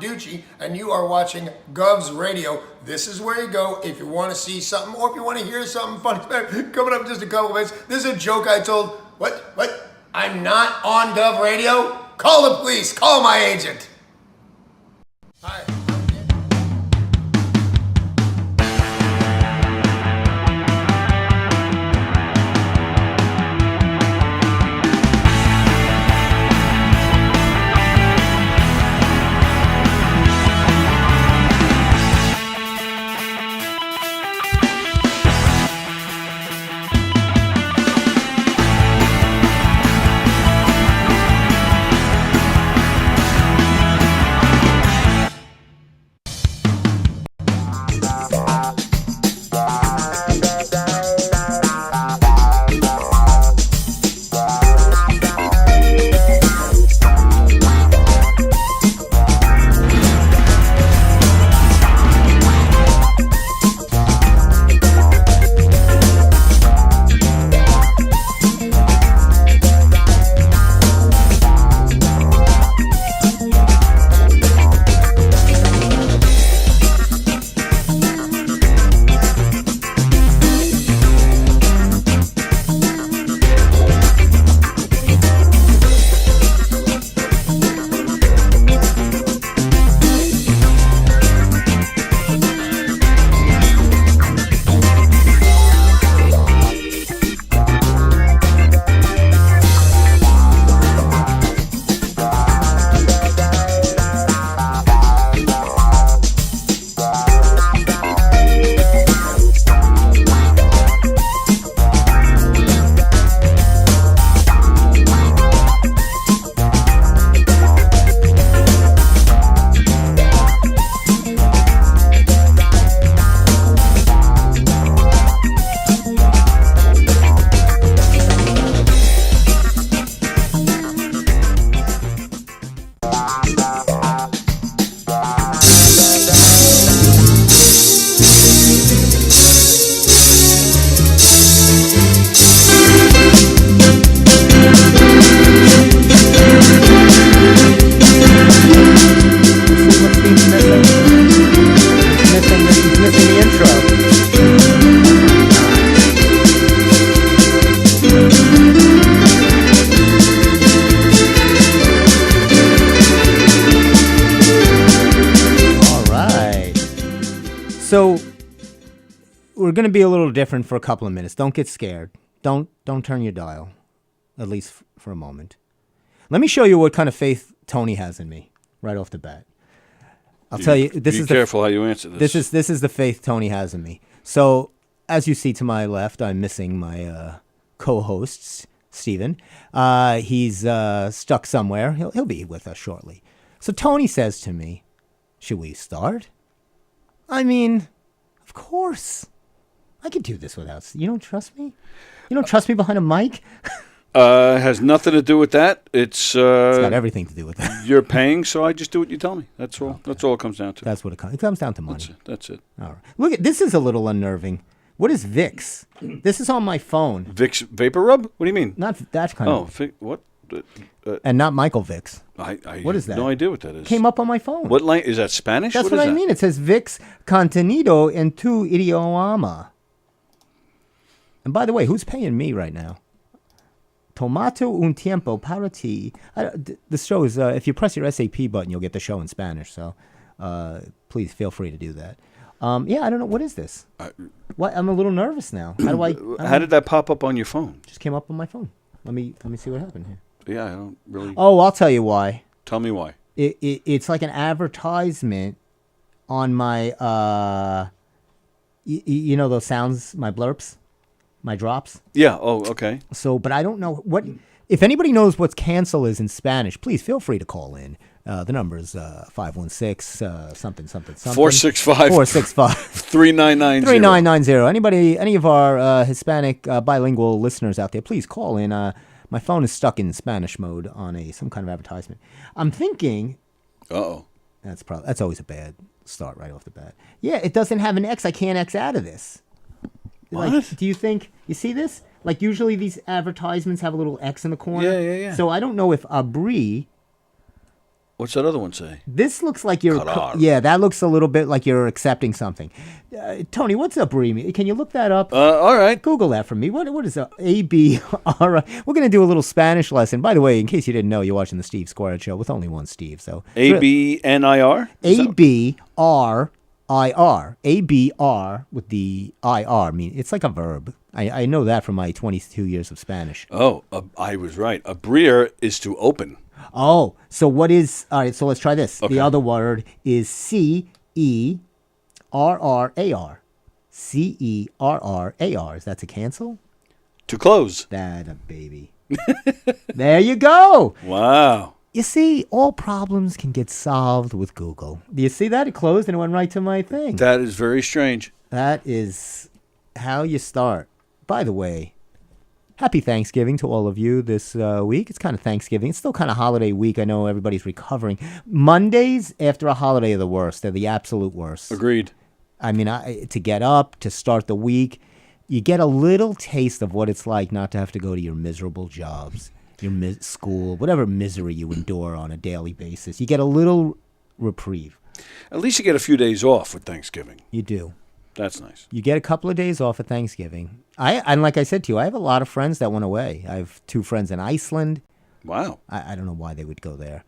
Ducci, and you are watching Govs Radio. This is where you go if you want to see something or if you want to hear something funny. Coming up in just a couple minutes. This is a joke I told. What? I'm not on Gov Radio? Call the police. Call my agent. Hi. So we're going to be a little different for a couple of minutes. Don't get scared. Don't turn your dial, at least for a moment. Let me show you what kind of faith Tony has in me right off the bat. I'll tell you. This is careful how you answer this. This is the faith Tony has in me. So as you see to my left, I'm missing my co-host Stephen. He's stuck somewhere. He'll be with us shortly. So Tony says to me, "Should we start?" I mean, of course. I could do this without... You don't trust me? You don't trust me behind a mic? Has nothing to do with that. It's got everything to do with that. You're paying, so I just do what you tell me. That's all. Okay. That's all it comes down to. That's what it comes down to money. That's it. All right. Look, this is a little unnerving. What is Vicks? This is on my phone. Vicks Vapor Rub? What do you mean? Not that kind of... what? And not Michael Vicks. What is that? No idea what that is. Came up on my phone. What language? Is that Spanish? That's what I mean. It says Vicks contenido en tu idioma. And by the way, who's paying me right now? Tomato un tiempo para ti. The show is, if you press your SAP button, you'll get the show in Spanish. So please feel free to do that. Yeah, I don't know. What is this? What? I'm a little nervous now. How did that pop up on your phone? Just came up on my phone. Let me see what happened here. Yeah, I don't really... Oh, I'll tell you why. Tell me why. It's like an advertisement on my, you know those sounds, my blurps, my drops? Yeah, oh, okay. So, but I don't know what... If anybody knows what cancel is in Spanish, please feel free to call in. The number is 516 something. 465 3990. 3990. Any of our Hispanic bilingual listeners out there, please call in. My phone is stuck in Spanish mode on some kind of advertisement. I'm thinking... Uh-oh. That's always a bad start right off the bat. Yeah, it doesn't have an X. I can't X out of this. What? Like, do you think... You see this? Like, usually these advertisements have a little X in the corner. Yeah. So I don't know if Abri... What's that other one say? This looks like you're. Qatar. Yeah, that looks a little bit like you're accepting something. Tony, what's a brie? Can you look that up? All right. Google that for me. What is a ABR? We're gonna do a little Spanish lesson. By the way, in case you didn't know, you're watching the Steve Squared Show with only one Steve. So ABNIR. ABRIR. ABR with the IR. I mean, it's like a verb. I know that from my 22 years of Spanish. Oh, I was right. Abrir is to open. Oh, so what is? All right, so let's try this. Okay. The other word is CERRAR. CERRAR. Is that to cancel? To close. That a baby. There you go. Wow. You see, all problems can get solved with Google. Do you see that? It closed and it went right to my thing. That is very strange. That is how you start. By the way, happy Thanksgiving to all of you this week. It's kind of Thanksgiving. It's still kind of holiday week. I know everybody's recovering. Mondays after a holiday are the worst. They're the absolute worst. Agreed. I mean, to get up, to start the week, you get a little taste of what it's like not to have to go to your miserable jobs, your school, whatever misery you endure on a daily basis. You get a little reprieve. At least you get a few days off with Thanksgiving. You do. That's nice. You get a couple of days off at Thanksgiving. And like I said to you, I have a lot of friends that went away. I have 2 friends in Iceland. Wow. I don't know why they would go there.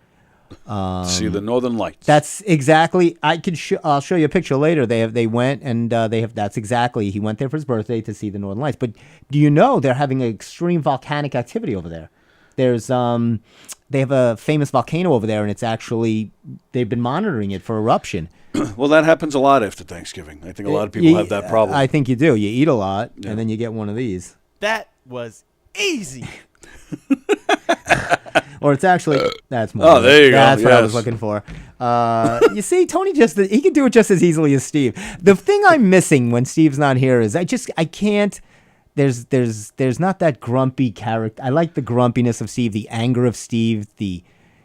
See the Northern Lights. That's exactly. I'll show you a picture later. They went and they have. That's exactly. He went there for his birthday to see the Northern Lights. But do you know they're having extreme volcanic activity over there? There's they have a famous volcano over there, and it's actually they've been monitoring it for eruption. Well, that happens a lot after Thanksgiving. I think a lot of people have that problem. I think you do. You eat a lot, and then you get one of these. That was easy. Or it's actually that's more. Oh, there you go. That's what I was Yes. looking for. You see, Tony he can do it just as easily as Steve. The thing I'm missing when Steve's not here is I can't. There's not that grumpy character. I like the grumpiness of Steve, the anger of Steve.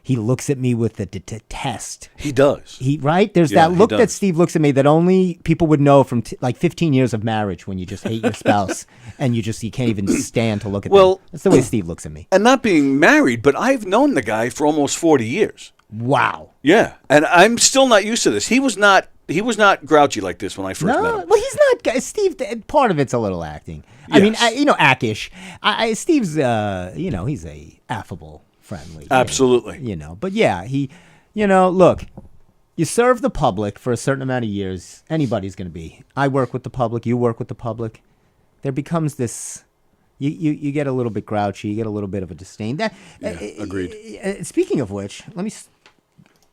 He looks at me with the detest. He does. Right? There's Yeah, that he look does. that Steve looks at me that only people would know from like 15 years of marriage when you just hate your spouse and you can't even stand to look at them. That's the way Steve looks at me. And not being married, but I've known the guy for almost 40 years. Wow. Yeah. And I'm still not used to this. He was not grouchy like this when I first met him. Well, he's not. Steve, part of it's a little acting. I mean, Yes. actish. Steve's, he's a affable, friendly. Absolutely. But yeah, look, you serve the public for a certain amount of years. Anybody's going to be. I work with the public. You work with the public. There becomes this. You get a little bit grouchy. You get a little bit of a disdain. Agreed. Speaking of which, let me.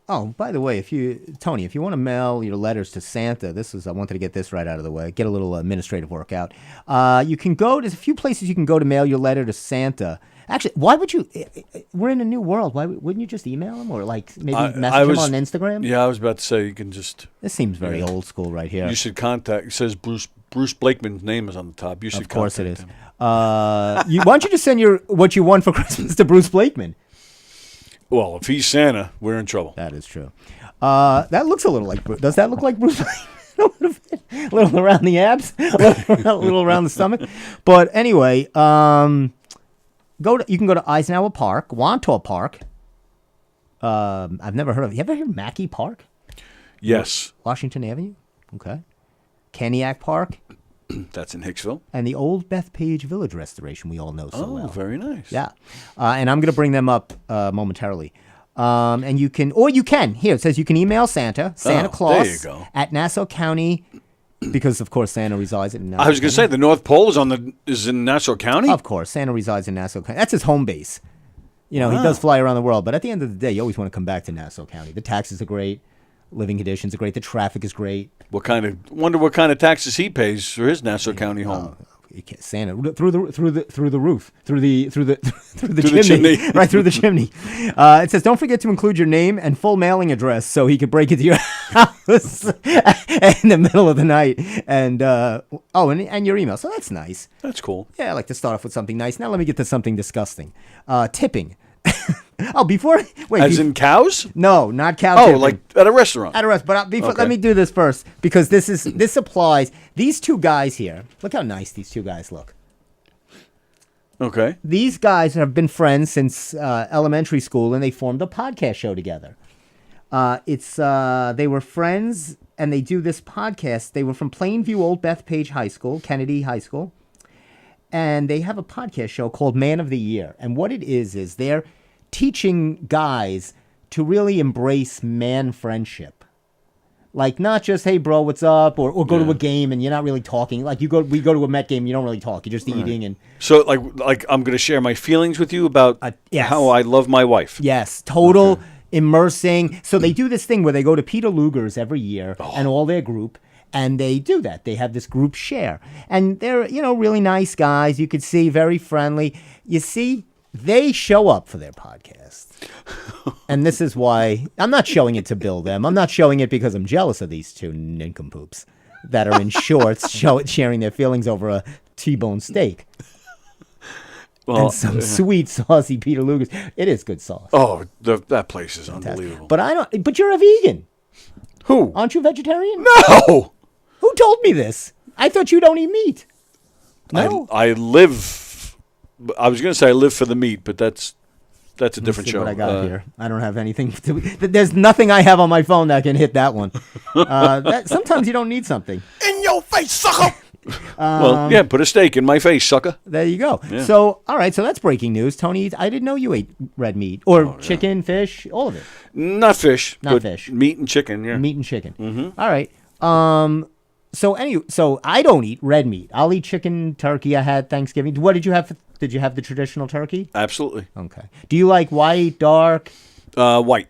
Oh, by the way, Tony, if you want to mail your letters to Santa, I wanted to get this right out of the way. Get a little administrative work out. You can go. There's a few places you can go to mail your letter to Santa. Actually, why would you? We're in a new world. Why wouldn't you just email him or maybe message him on Instagram? Yeah, I was about to say you can just. This seems very old school right here. You should contact. It says Bruce Blakeman's name is on the top. You should. Of course it is. him. Why don't you just send what you want for Christmas to Bruce Blakeman? Well, if he's Santa, we're in trouble. That is true. That looks a little like. Does that look like Bruce Blakeman? A little bit, a little around the abs, a little around the stomach. But anyway, you can go to Eisenhower Park, Wantor Park. I've never heard of it. You ever heard of Mackey Park? Yes. Washington Avenue? Okay. Kaniak Park. That's in Hicksville. And the old Bethpage Village restoration we all know so well. Oh, very nice. Yeah. And I'm going to bring them up momentarily. And you can, here, it says you can email Santa Claus there you go. at Nassau County, because of course Santa resides in Nassau I was going to say the North Pole is in Nassau County. Of course, Santa resides in Nassau County. That's his home base. He does fly around the world, but at the end of the day, you always want to come back to Nassau County. The taxes are great, living conditions are great, the traffic is great. Wonder what kind of taxes he pays for his Nassau County home. You can't, Santa through the roof, through the the chimney. Right through the chimney. It says, don't forget to include your name and full mailing address so he could break into your house in the middle of the night. And and your email. So that's nice. That's cool. Yeah, I like to start off with something nice. Now let me get to something disgusting. Tipping. In cows? No, not cow. Oh, tipping. like at a restaurant. At a restaurant. But Okay. let me do this first because this applies. These two guys here. Look how nice these two guys look. Okay. These guys have been friends since elementary school, and they formed a podcast show together. They were friends, and they do this podcast. They were from Plainview, Old Bethpage High School, Kennedy High School, and they have a podcast show called Man of the Year. And what it is they're teaching guys to really embrace man friendship. Like, not just, hey, bro, what's up? Or go to a game and you're not really talking. Like, we go to a Met game and you don't really talk. You're just eating. And So, like I'm going to share my feelings with you about yes. how I love my wife. Yes, total immersing. So they do this thing where they go to Peter Luger's every year and all their group. And they do that. They have this group share. And they're, really nice guys. You could see very friendly. You see, they show up for their podcast. And this is why I'm not showing it to bill them. I'm not showing it because I'm jealous of these two nincompoops that are in shorts sharing their feelings over a T-bone steak. Well, and some sweet, saucy Peter Luger's. It is good sauce. Oh, that place is unbelievable. But you're a vegan. Who? Aren't you vegetarian? No! Who told me this? I thought you don't eat meat. No. I live... I was going to say I live for the meat, but that's a different show. What I got here. I don't have anything. There's nothing I have on my phone that can hit that one. Sometimes you don't need something. In your face, sucker! Well, put a steak in my face, sucker. There you go. Yeah. So, all right. So that's breaking news. Tony, I didn't know you ate red meat or chicken, fish, all of it. Not fish. Not fish. Meat and chicken. Yeah. Meat and chicken. Mm-hmm. All right. So I don't eat red meat. I'll eat chicken, turkey. I had Thanksgiving. What did you have? Did you have the traditional turkey? Absolutely. Okay. Do you like white, dark? White.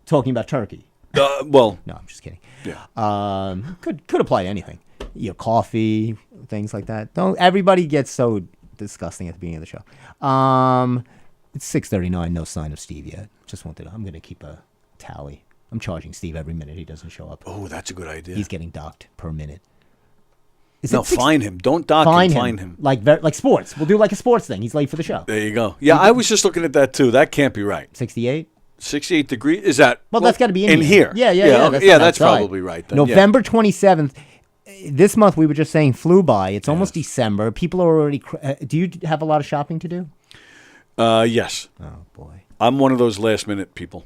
Talking about turkey. Well. No, I'm just kidding. Yeah. Could apply to anything. Coffee, things like that. Don't everybody gets so disgusting at the beginning of the show. It's 6:39. No sign of Steve yet. I'm going to keep a tally. I'm charging Steve every minute he doesn't show up. Oh, that's a good idea. He's getting docked per minute. Fine him. Don't dock him. Fine him. Like sports. We'll do like a sports thing. He's late for the show. There you go. Yeah, I was just looking at that too. That can't be right. 68? 68 degrees? Is that? Well, that's got to be in here. Yeah. That's probably right. Then. November 27th. This month, we were just saying, flew by. It's almost December. People are already... do you have a lot of shopping to do? Yes. Oh, boy. I'm one of those last-minute people.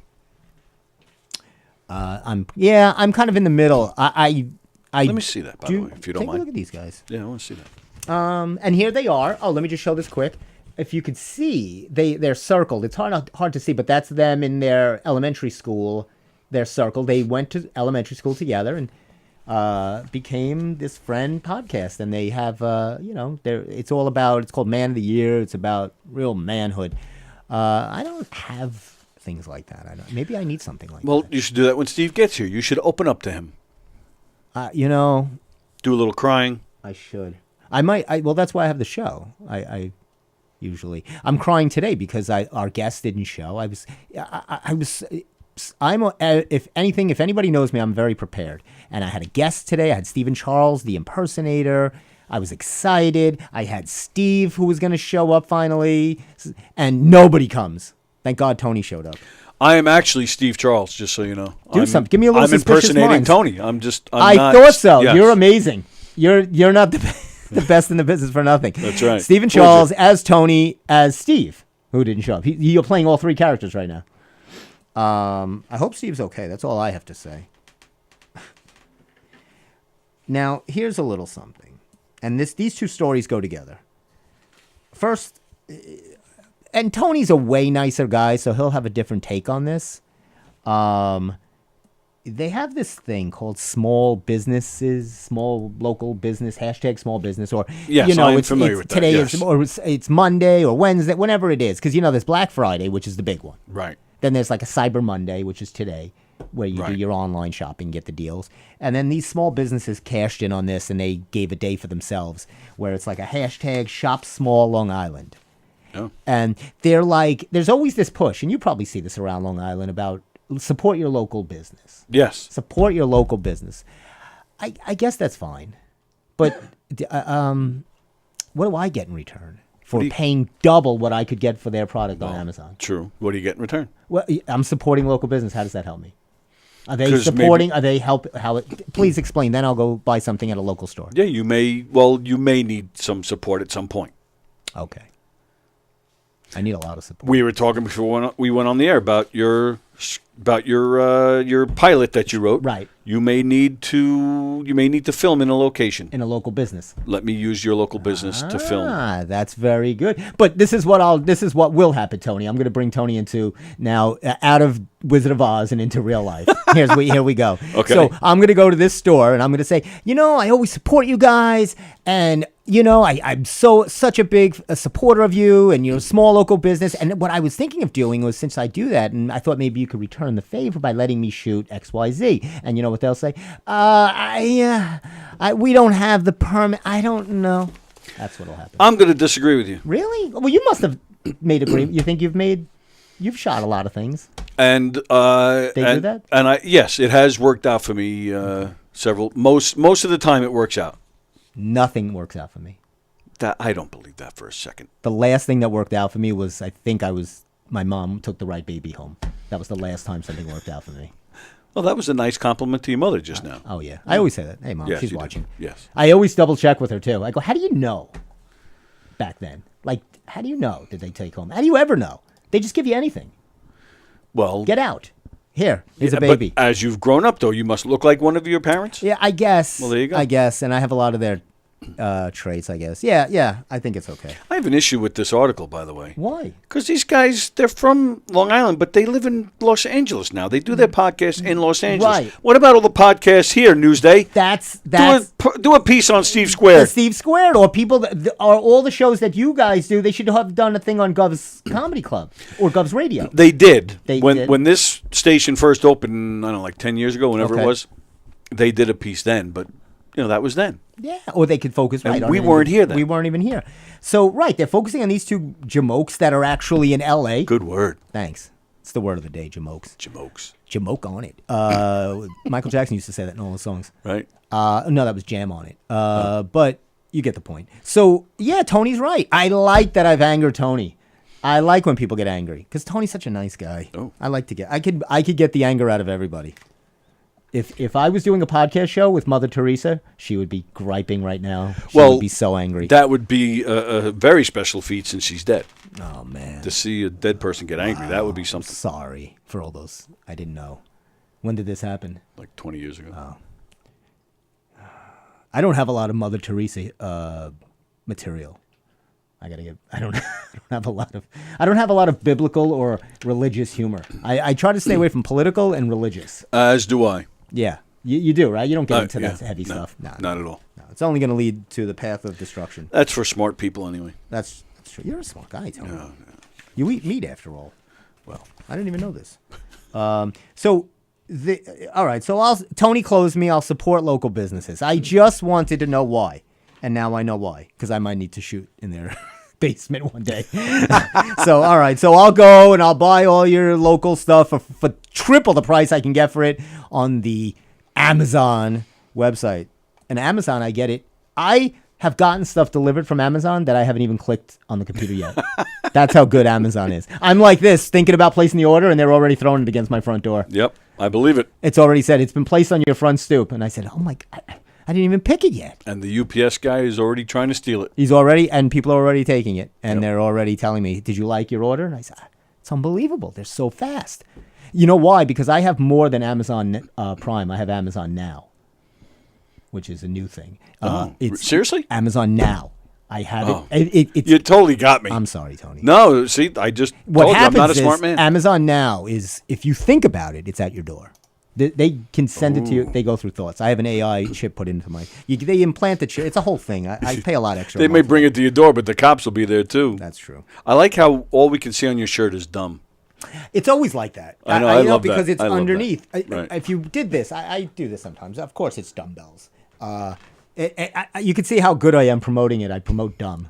I'm kind of in the middle. Let me see that, by the way, if you don't mind. Take a look at these guys. Yeah, I want to see that. And here they are. Oh, let me just show this quick. If you could see, they're circled. It's hard to see, but that's them in their elementary school. They're circled. They went to elementary school together and became this friend podcast. And they have, it's called Man of the Year. It's about real manhood. I don't have things like that. Maybe I need something like that. Well, you should do that when Steve gets here. You should open up to him. Do a little crying. I should. I might. Well, that's why I have the show. I usually. I'm crying today because our guest didn't show. If anybody knows me, I'm very prepared. And I had a guest today. I had Stephen Charles, the impersonator. I was excited. I had Steve, who was going to show up finally. And nobody comes. Thank God Tony showed up. I am actually Steve Charles, just so you know. Do something. Give me a little suspicious impersonating minds. Tony. I thought so. Yes. You're amazing. You're not the best in the business for nothing. That's right. Stephen Charles as Tony as Steve, who didn't show up. You're playing all three characters right now. I hope Steve's okay. That's all I have to say. Now, here's a little something. And these two stories go together. First, and Tony's a way nicer guy, so he'll have a different take on this. They have this thing called small businesses, small local business, hashtag small business, or yes, I'm familiar with that. Today yes. it's Monday or Wednesday, whenever it is, because there's Black Friday, which is the big one. Right. Then there's like a Cyber Monday, which is today, where you do your online shopping, get the deals. And then these small businesses cashed in on this, and they gave a day for themselves, where it's like a hashtag Shop Small Long Island. Oh. And they're like, there's always this push, and you probably see this around Long Island, about support your local business. Yes. Support your local business. I guess that's fine. But what do I get in return for paying double what I could get for their product on Amazon? True. What do you get in return? Well, I'm supporting local business. How does that help me? Are they supporting? Are they help? Please explain. Then I'll go buy something at a local store. Yeah, you may need some support at some point. Okay. I need a lot of support. We were talking before we went on the air about your about your pilot that you wrote. Right. You may need to film in a location. In a local business. Let me use your local business to film. Ah, that's very good. But this is what will happen, Tony. I'm going to bring Tony into now out of Wizard of Oz and into real life. Here we go. Okay. So I'm going to go to this store and I'm going to say, I always support you guys, and I'm such a big supporter of you and small local business. And what I was thinking of doing was, since I do that, and I thought maybe you could return the favor by letting me shoot XYZ. And you know what they'll say? We don't have the permit. I don't know. That's what'll happen. I'm going to disagree with you. Really? Well, you must have made agreement. You think you've shot a lot of things. And They do that? And yes, it has worked out for me. Most of the time, it works out. Nothing works out for me. That I don't believe that for a second. The last thing that worked out for me was my mom took the right baby home. That was the last time something worked out for me. Well, that was a nice compliment to your mother just now. Oh yeah, I always say that. Hey mom, Yes, she's you do. watching. Yes. I always double check with her too. I go, how do you know? Back then, like, how do you know? Did they take home? How do you ever know? They just give you anything. Well, Get out. Here's a but baby. as you've grown up, though, you must look like one of your parents. Yeah, I guess. Well, there you go. I guess, and I have a lot of their traits, I guess. Yeah, I think it's okay. I have an issue with this article, by the way. Why? Because these guys, they're from Long Island, but they live in Los Angeles now. They do their podcast in Los Angeles. Right. What about all the podcasts here, Newsday? That's Do a piece on Steve Squared. Steve Squared, or people that are all the shows that you guys do. They should have done a thing on Gov's Comedy Club or Gov's Radio. They did. They when did? when this station first opened, I don't know, like 10 years ago, whenever Okay. it was, they did a piece then. But, that was then. Yeah, or they could focus right And on we it. weren't here then. We weren't even here. So, right, they're focusing on these two jamokes that are actually in L.A. Good word. Thanks. It's the word of the day, jamokes. Jamokes. Jamoke on it. Michael Jackson used to say that in all his songs. Right? No, that was Jam on it. But you get the point. So, yeah, Tony's right. I like that I've angered Tony. I like when people get angry because Tony's such a nice guy. Oh. I could get the anger out of everybody. If I was doing a podcast show with Mother Teresa, she would be griping right now. She would be so angry. That would be a very special feat since she's dead. Oh, man. To see a dead person get angry, that would be something. Sorry for all those. I didn't know. When did this happen? Like 20 years ago. Oh. I don't have a lot of Mother Teresa material. I don't have a lot of biblical or religious humor. I try to stay away from political and religious. As do I. Yeah, you do, right? You don't get into Yeah. that heavy No, stuff. No, not at all. no. It's only going to lead to the path of destruction. That's for smart people anyway. That's true. You're a smart guy, Tony. You eat meat after all. Well, I didn't even know this. All right. So Tony closed me. I'll support local businesses. I just wanted to know why, and now I know why, because I might need to shoot in their basement one day. So all right. So I'll go and I'll buy all your local stuff for triple the price I can get for it on the Amazon website. And Amazon, I get it. I have gotten stuff delivered from Amazon that I haven't even clicked on the computer yet. That's how good Amazon is. I'm like this, thinking about placing the order, and they're already throwing it against my front door. Yep, I believe it. It's already said, it's been placed on your front stoop. And I said, oh my God, I didn't even pick it yet. And the UPS guy is already trying to steal it. And people are already taking it. And they're already telling me, did you like your order? And I said, it's unbelievable. They're so fast. You know why? Because I have more than Amazon Prime. I have Amazon Now, which is a new thing. Seriously? Amazon Now. I have it. You totally got me. I'm sorry, Tony. No, see, I just What told you I'm happens not a is smart man. Amazon Now is, if you think about it, it's at your door. They can send it to you. They go through thoughts. I have an AI chip put into my. They implant the chip. It's a whole thing. I pay a lot extra. They may bring it to your door, but the cops will be there too. That's true. I like how all we can see on your shirt is dumb. It's always like that. I know, I love because that. it's I love that. underneath. Right. If you did this, I do this sometimes. Of course, it's dumbbells. You can see how good I am promoting it. I promote dumb.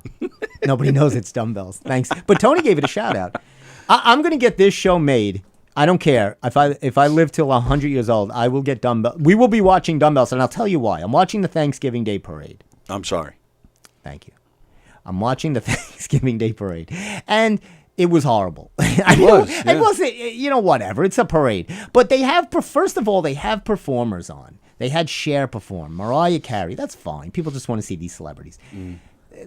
Nobody knows it's dumbbells. Thanks. But Tony gave it a shout out. I'm going to get this show made. I don't care. If I live till 100 years old, I will get dumbbells. We will be watching dumbbells, and I'll tell you why. I'm watching the Thanksgiving Day Parade. I'm sorry. Thank you. I'm watching the Thanksgiving Day Parade. And it was horrible. It was. It wasn't, whatever. It's a parade. But they have, first of all, they have performers on. They had Cher perform, Mariah Carey. That's fine. People just want to see these celebrities.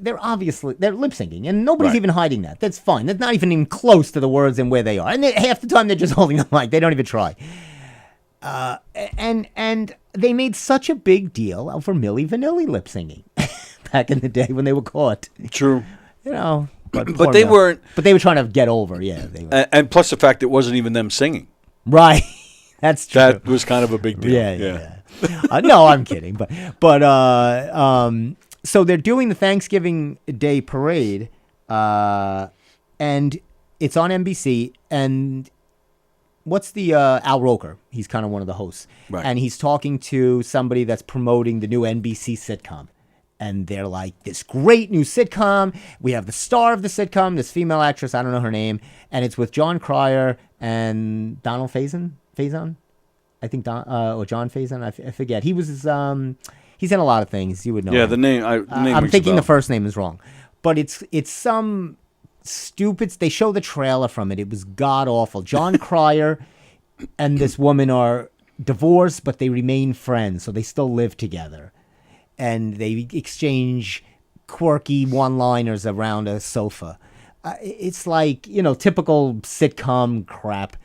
they're obviously they're lip syncing, and nobody's Right. even hiding that. That's fine. That's not even close to the words and where they are. And half the time they're just holding the mic. They don't even try. And they made such a big deal over Milli Vanilli lip singing back in the day when they were caught. True. You know, But poor they Milli. weren't. But they were trying to get over. Yeah, they were. And plus the fact it wasn't even them singing. Right. That's true. That was kind of a big deal. Yeah. No, I'm kidding. But so they're doing the Thanksgiving Day parade, and it's on NBC. And what's the Al Roker? He's kind of one of the hosts, Right. and he's talking to somebody that's promoting the new NBC sitcom. And they're like, this great new sitcom. We have the star of the sitcom, this female actress. I don't know her name, and it's with John Cryer and Donald Faison. I think or John Faison. I forget. He was he's in a lot of things. You would know. Yeah, him. the name. The name I'm rings a thinking the bell. first name is wrong, but it's some stupid. They show the trailer from it. It was god awful. John Cryer and this woman are divorced, but they remain friends, so they still live together, and they exchange quirky one-liners around a sofa. It's like, typical sitcom crap.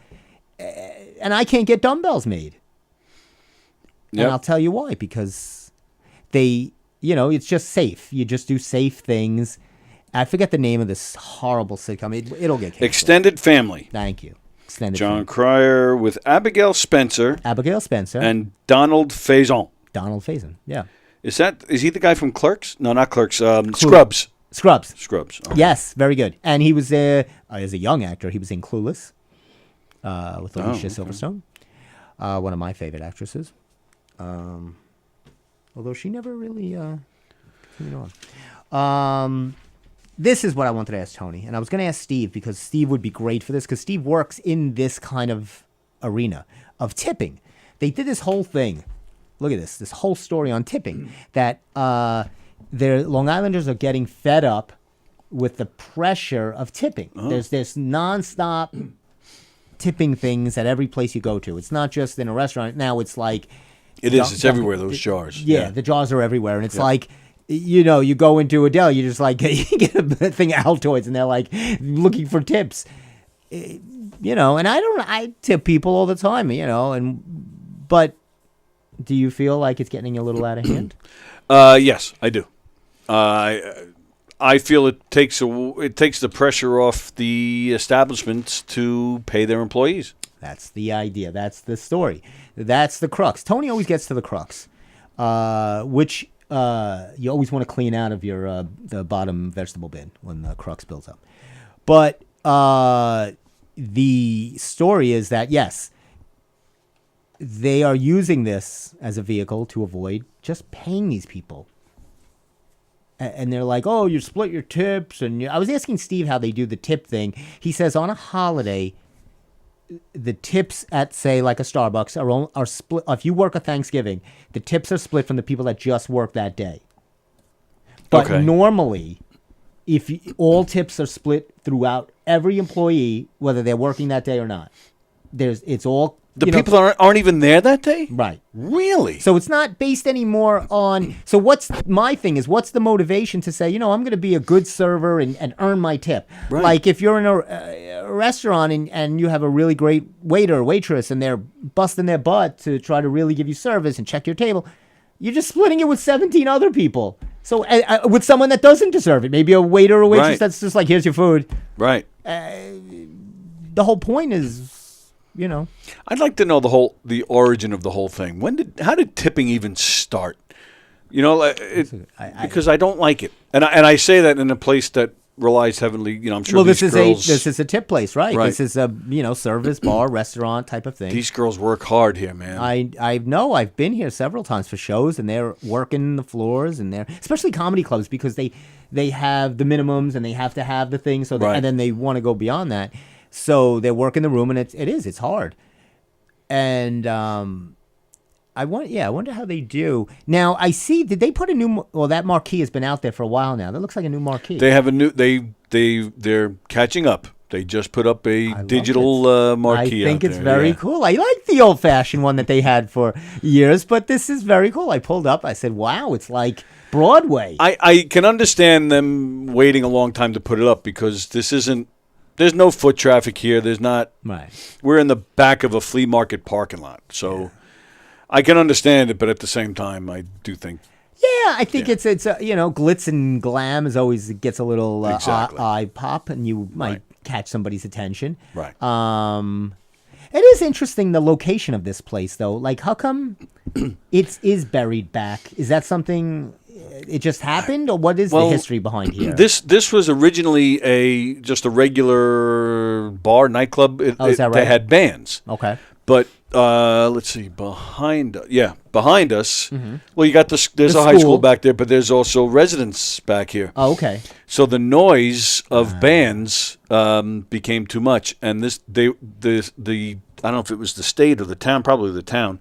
And I can't get dumbbells made. Yep. And I'll tell you why. Because it's just safe. You just do safe things. I forget the name of this horrible sitcom. It'll get canceled. Extended Family. Thank you. Extended John Family. Cryer with Abigail Spencer Abigail Spencer. and Donald Faison. Donald Faison. Yeah. Is he the guy from Clerks? No, not Clerks. Scrubs. Scrubs. Okay. Yes, very good. And he was as a young actor, he was in Clueless with Alicia Silverstone, one of my favorite actresses. Although she never really continued on. This is what I wanted to ask Tony, and I was going to ask Steve because Steve would be great for this because Steve works in this kind of arena of tipping. They did this whole thing. Look at this whole story on tipping that their Long Islanders are getting fed up with the pressure of tipping. There's this nonstop tipping things at every place you go to. It's not just in a restaurant. Now it's like It is. It's everywhere, those jars. Yeah, the jars are everywhere, and it's like, you go into a deli, you just like you get a thing of Altoids, and they're like looking for tips. And I tip people all the time, but do you feel like it's getting a little out of hand? Yes, I do. I feel it takes the pressure off the establishments to pay their employees. That's the idea. That's the story. That's the crux. Tony always gets to the crux, which you always want to clean out of your the bottom vegetable bin when the crux builds up. But the story is that, yes, they are using this as a vehicle to avoid just paying these people. And they're like, oh, you split your tips. And I was asking Steve how they do the tip thing. He says on a holiday, the tips at, say, like a Starbucks are split. If you work a Thanksgiving, the tips are split from the people that just work that day. But normally, all tips are split throughout every employee, whether they're working that day or not. It's all The people aren't even there that day? right. Really? So it's not based anymore on. So what's the motivation to say, I'm going to be a good server and earn my tip? Right. Like if you're in a restaurant and you have a really great waiter or waitress and they're busting their butt to try to really give you service and check your table, you're just splitting it with 17 other people. So with someone that doesn't deserve it, maybe a waiter or waitress Right. that's just like, here's your food. Right. The whole point is, I'd like to know the origin of the whole thing. How did tipping even start? Because I don't like it, and I say that in a place that relies heavily. I'm sure. Well, this this is a tip place, right? Right. This is a service bar, restaurant type of thing. These girls work hard here, man. I know. I've been here several times for shows, and they're working the floors, and they're especially comedy clubs because they have the minimums and they have to have the thing, so Right. and then they want to go beyond that. So they're working the room, and it's hard. And I wonder how they do. Now I see. Did they put a new? Well, that marquee has been out there for a while now. That looks like a new marquee. They have a new. They're catching up They just put up a love digital I marquee think out it's there, very yeah. cool. I like the old-fashioned one that they had for years, but this is very cool. I pulled up. I said, "Wow, it's like Broadway." I can understand them waiting a long time to put it up because this isn't. There's no foot traffic here. There's not. Right. We're in the back of a flea market parking lot, so I can understand it. But at the same time, I do think. Yeah, I think it's glitz and glam is always it gets a little Exactly. eye pop, and you might Right. catch somebody's attention. Right. It is interesting the location of this place, though. Like, how come it is buried back? Is that something? It just happened, or what is the history behind here? This was originally just a regular bar nightclub. Is that right? They had bands. Okay. But let's see, behind us. Well, you got there's The a high school school. back there, but there's also residents back here. Oh, okay. So the noise of bands became too much, and the I don't know if it was the state or the town, probably the town,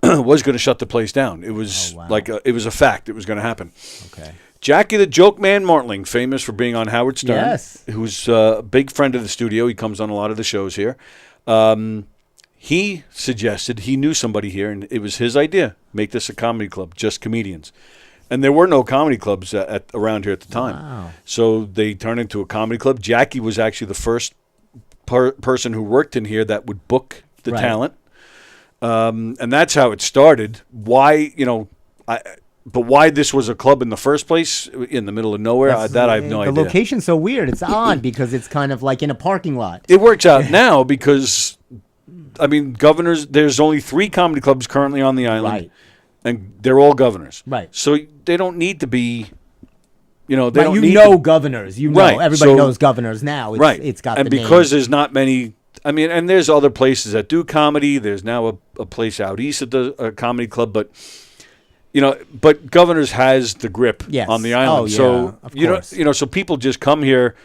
was going to shut the place down. It was it was a fact. It was going to happen. Okay. Jackie the Joke Man Martling, famous for being on Howard Stern, Yes. who's a big friend of the studio. He comes on a lot of the shows here. He suggested he knew somebody here, and it was his idea. Make this a comedy club, just comedians. And there were no comedy clubs around here at the time. Wow. So they turned into a comedy club. Jackie was actually the first person who worked in here that would book the Right. talent. And that's how it started. Why, but why this was a club in the first place in the middle of nowhere, I have no idea. The location's so weird. It's odd because it's kind of like in a parking lot. It works out now because, I mean, governors, there's only 3 comedy clubs currently on the island. Right. And they're all governors. Right. So they don't need to be, they Right, don't you need know to, governors. You know Right, everybody so- knows governors now. It's, right. It's got and the because name. there's not many, I mean, and there's other places that do comedy. There's now a place out east that does a comedy club, but but Governors has the grip Yes. on the island. Oh, yeah, so of you course. know, so people just come here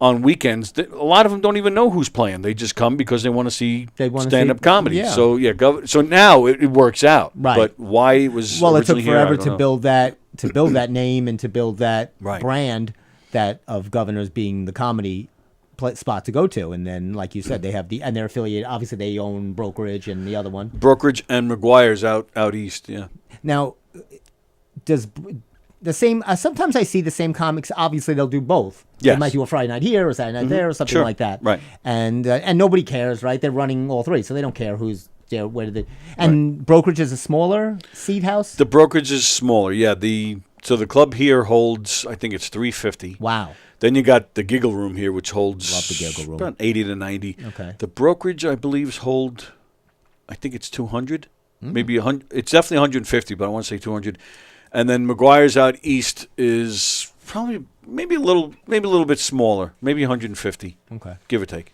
on weekends. A lot of them don't even know who's playing. They just come because they want to see They wanna stand-up see- comedy. yeah. So so now it works out. Right. But why it was Well, it took originally here, I forever don't to know. build that name and to build that Right. brand that of governors being the comedy spot to go to. And then, like you said, they have and they're affiliated. Obviously, they own Brokerage and the other one. Brokerage and McGuire's out east. Yeah. Now, does the same? Sometimes I see the same comics. Obviously, they'll do both. Yes. They might do a Friday night here or Saturday night there or something Sure. like that. Right. And nobody cares, right? They're running all 3, so they don't care who's there. Where they? And Brokerage is a smaller seat house. The brokerage is smaller. Yeah. So the club here holds, I think it's 350. Wow. Then you got the Giggle Room here, which holds Love the Giggle Room. about 80 to 90. Okay. The brokerage, I believe, I think it's 200, Hmm. maybe 100. It's definitely 150, but I want to say 200. And then McGuire's out east is probably maybe a little bit smaller, maybe 150, Okay. give or take.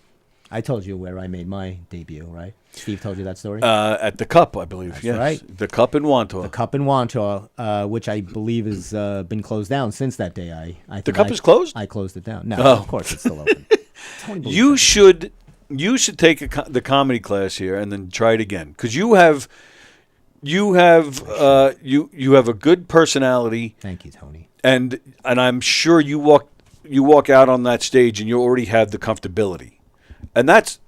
I told you where I made my debut, right? Steve told you that story. At the Cup, I believe. Yes. right. The Cup in Wantor. The Cup in Wantor, which I believe has been closed down since that day. I think Cup is closed? I closed it down. No, Oh. of course it's still open. Tony believes You that. should take the comedy class here and then try it again because you have a good personality. Thank you, Tony. And I'm sure you walk out on that stage and you already have the comfortability, and that's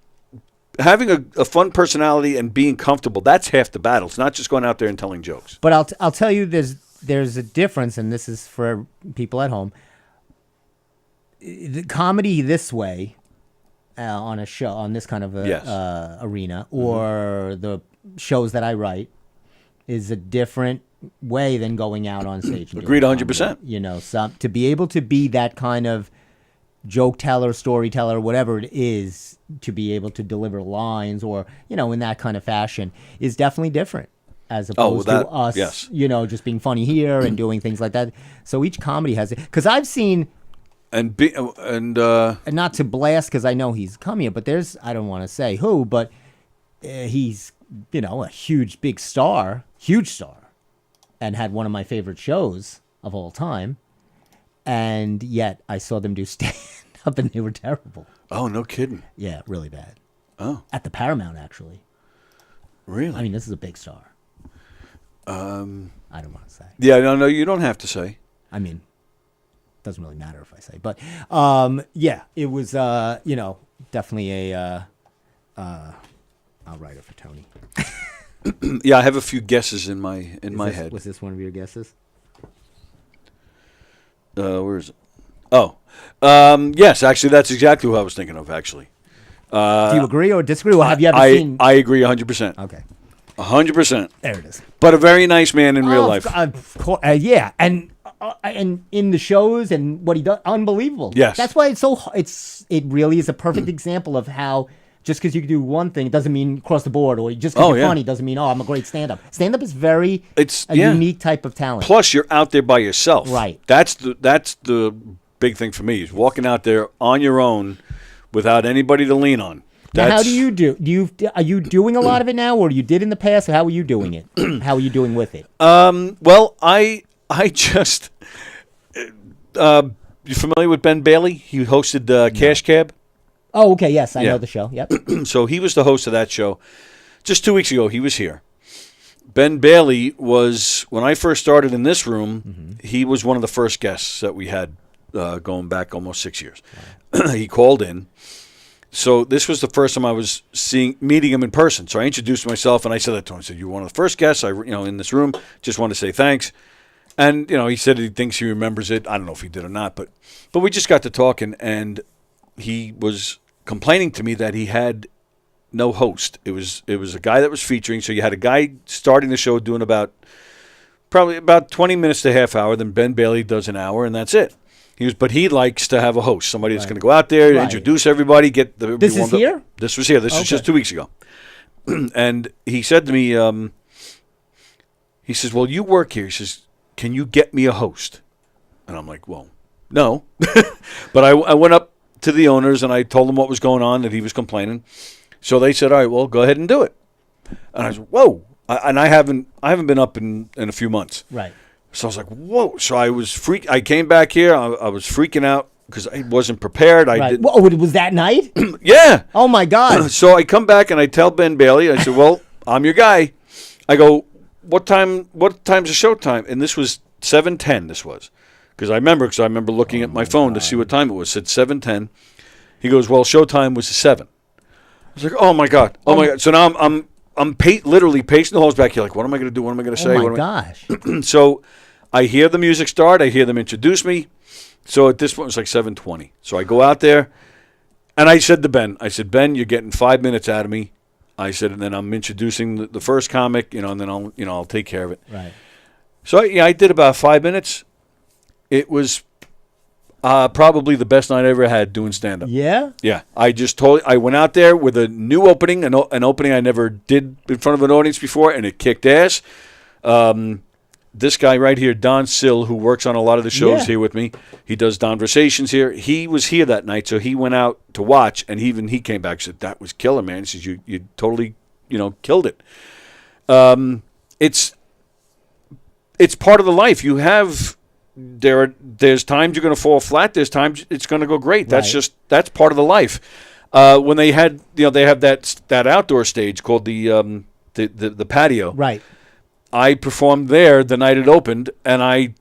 having a fun personality and being comfortable. That's half the battle. It's not just going out there and telling jokes. But I'll tell you, there's a difference, and this is for people at home. The comedy this way, on a show, on this kind of a Yes. arena, or the shows that I write, is a different way than going out on stage. and Agreed, doing 100%. comedy. To be able to be that kind of joke teller, storyteller, whatever it is, to be able to deliver lines or, in that kind of fashion is definitely different as opposed to us, yes. just being funny here and doing things like that. So each comedy has it. Because I've seen, And and not to blast because I know he's come here, but I don't want to say who, but he's, a huge star, and had one of my favorite shows of all time. And yet I saw them do stand-up and they were terrible. oh, no kidding. Yeah, really bad. Oh, At the Paramount, actually. really? I mean, this is a big star. I don't want to say. Yeah, no, you don't have to say. I mean, doesn't really matter if I say. But yeah, it was definitely a I'll write it for Tony. Yeah, I have a few guesses in my head. Was this one of your guesses? Where is it? Oh, yes. Actually, that's exactly what I was thinking of. Actually, Do you agree or disagree? Or have you ever seen? I agree 100%. Okay, 100%. there it is. But a very nice man in real life. Of course, yeah, and in the shows and what he does, unbelievable. Yes. That's why it really is a perfect example of how just because you can do one thing doesn't mean across the board, or just because you're funny doesn't mean I'm a great stand-up. Stand-up is very unique type of talent. Plus, you're out there by yourself. Right. That's the big thing for me is walking out there on your own without anybody to lean on. Now, how do you do? Are you doing a lot of it now, or you did in the past? Or how are you doing it? How are you doing with it? Well, I just you familiar with Ben Bailey? He hosted Cash Cab. Oh, okay. Yes, I know the show. Yep. So he was the host of that show. Just 2 weeks ago, he was here. Ben Bailey was, when I first started in this room, he was one of the first guests that we had going back almost 6 years. Wow. He called in. So this was the first time I was meeting him in person. So I introduced myself, and I said that to him. I said, "You're one of the first guests in this room. Just want to say thanks." And he said he thinks he remembers it. I don't know if he did or not, but we just got to talking, and he was complaining to me that he had no host. It was a guy that was featuring. So you had a guy starting the show doing probably about 20 minutes to a half hour. Then Ben Bailey does an hour, and that's it. But he likes to have a host, somebody that's going to go out there, introduce everybody, get the. This is here. This was here. This was just 2 weeks ago, and he said to me, he says, "Well, you work here." He says, "Can you get me a host?" And I'm like, "Well, no," but I went up to the owners and I told them what was going on, that he was complaining. So they said, "All right, well, go ahead and do it." And I said, "Whoa!" I haven't been up in a few months. Right. So I was like, "Whoa!" So I came back here. I was freaking out because I wasn't prepared. I didn't. Whoa, was that night? Yeah. Oh my God. So I come back and I tell Ben Bailey. I said, "Well, I'm your guy." I go, "What time's the show time?" And this was 7:10. This was because I remember looking at my phone to see what time it was. It said 7:10. He goes, "Well, showtime was 7." I was like, "Oh my God, oh my God!" So now I'm literally pacing the halls back here, like, what am I going to do? What am I going to say? Oh my gosh! So I hear the music start. I hear them introduce me. So at this point, it was like 7:20. So I go out there, and I said to Ben, "Ben, you're getting 5 minutes out of me." I said, and then I'm introducing the first comic, and then I'll take care of it. Right. So I did about 5 minutes. It was probably the best night I ever had doing stand-up. Yeah? Yeah. I went out there with a new opening, an opening I never did in front of an audience before, and it kicked ass. This guy right here, Don Sill, who works on a lot of the shows here with me, he does Donversations here. He was here that night, so he went out to watch, and he came back and said, "That was killer, man." He says, you totally, killed it. It's part of the life. You have... There's times you're going to fall flat. There's times it's going to go great. That's part of the life. When they had they have that outdoor stage called the patio. Right. I performed there the night it opened, and I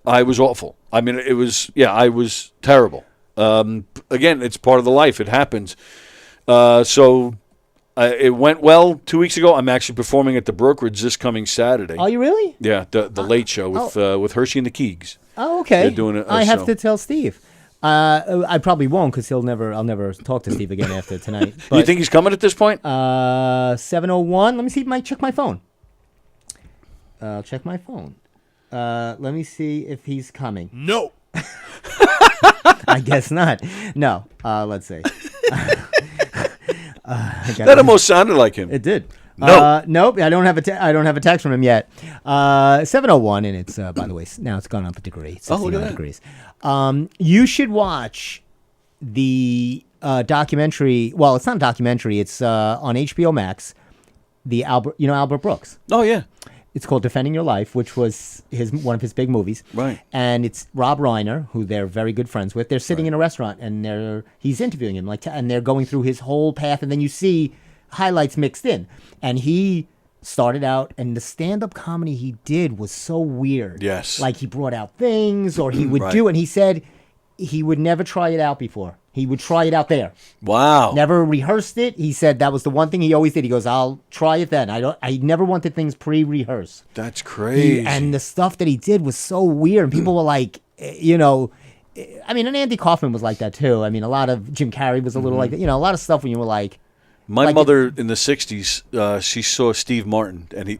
was awful. I mean, I was terrible. Again, it's part of the life. It happens. So. It went well 2 weeks ago. I'm actually performing at the Brokerage this coming Saturday. Are you really? Yeah, the Late Show with Hershey and the Keegs. Oh, okay. They're doing a I have show. to tell Steve. I probably won't because I'll never talk to Steve again after tonight. But, you think he's coming at this point? 7:01. Let me see. Check my phone. Check my phone. Let me see if he's coming. No. I guess not. No. Let's see. That almost sounded like him. It did. No. Nope. I don't have a text from him yet. 7:01, and it's by the way now it's gone up a degree. It's 69 look at that. degrees. You should watch the documentary. Well, it's not a documentary. It's on HBO Max. The Albert Brooks. Oh yeah. It's called Defending Your Life, which was one of his big movies. Right. And it's Rob Reiner, who they're very good friends with. They're sitting in a restaurant, and he's interviewing him, and they're going through his whole path, and then you see highlights mixed in. And he started out, and the stand-up comedy he did was so weird. Yes. Like he brought out things, or he would Right. do it. And he said he would never try it out before. He would try it out there. Wow. Never rehearsed it. He said that was the one thing he always did. He goes, "I'll try it then. I never wanted things pre-rehearsed." That's crazy. And the stuff that he did was so weird. And people were like, you know, I mean, and Andy Kaufman was like that too. I mean, a lot of Jim Carrey was a little like that. You know, a lot of stuff when you were like, My like mother in the '60s, she saw Steve Martin, and he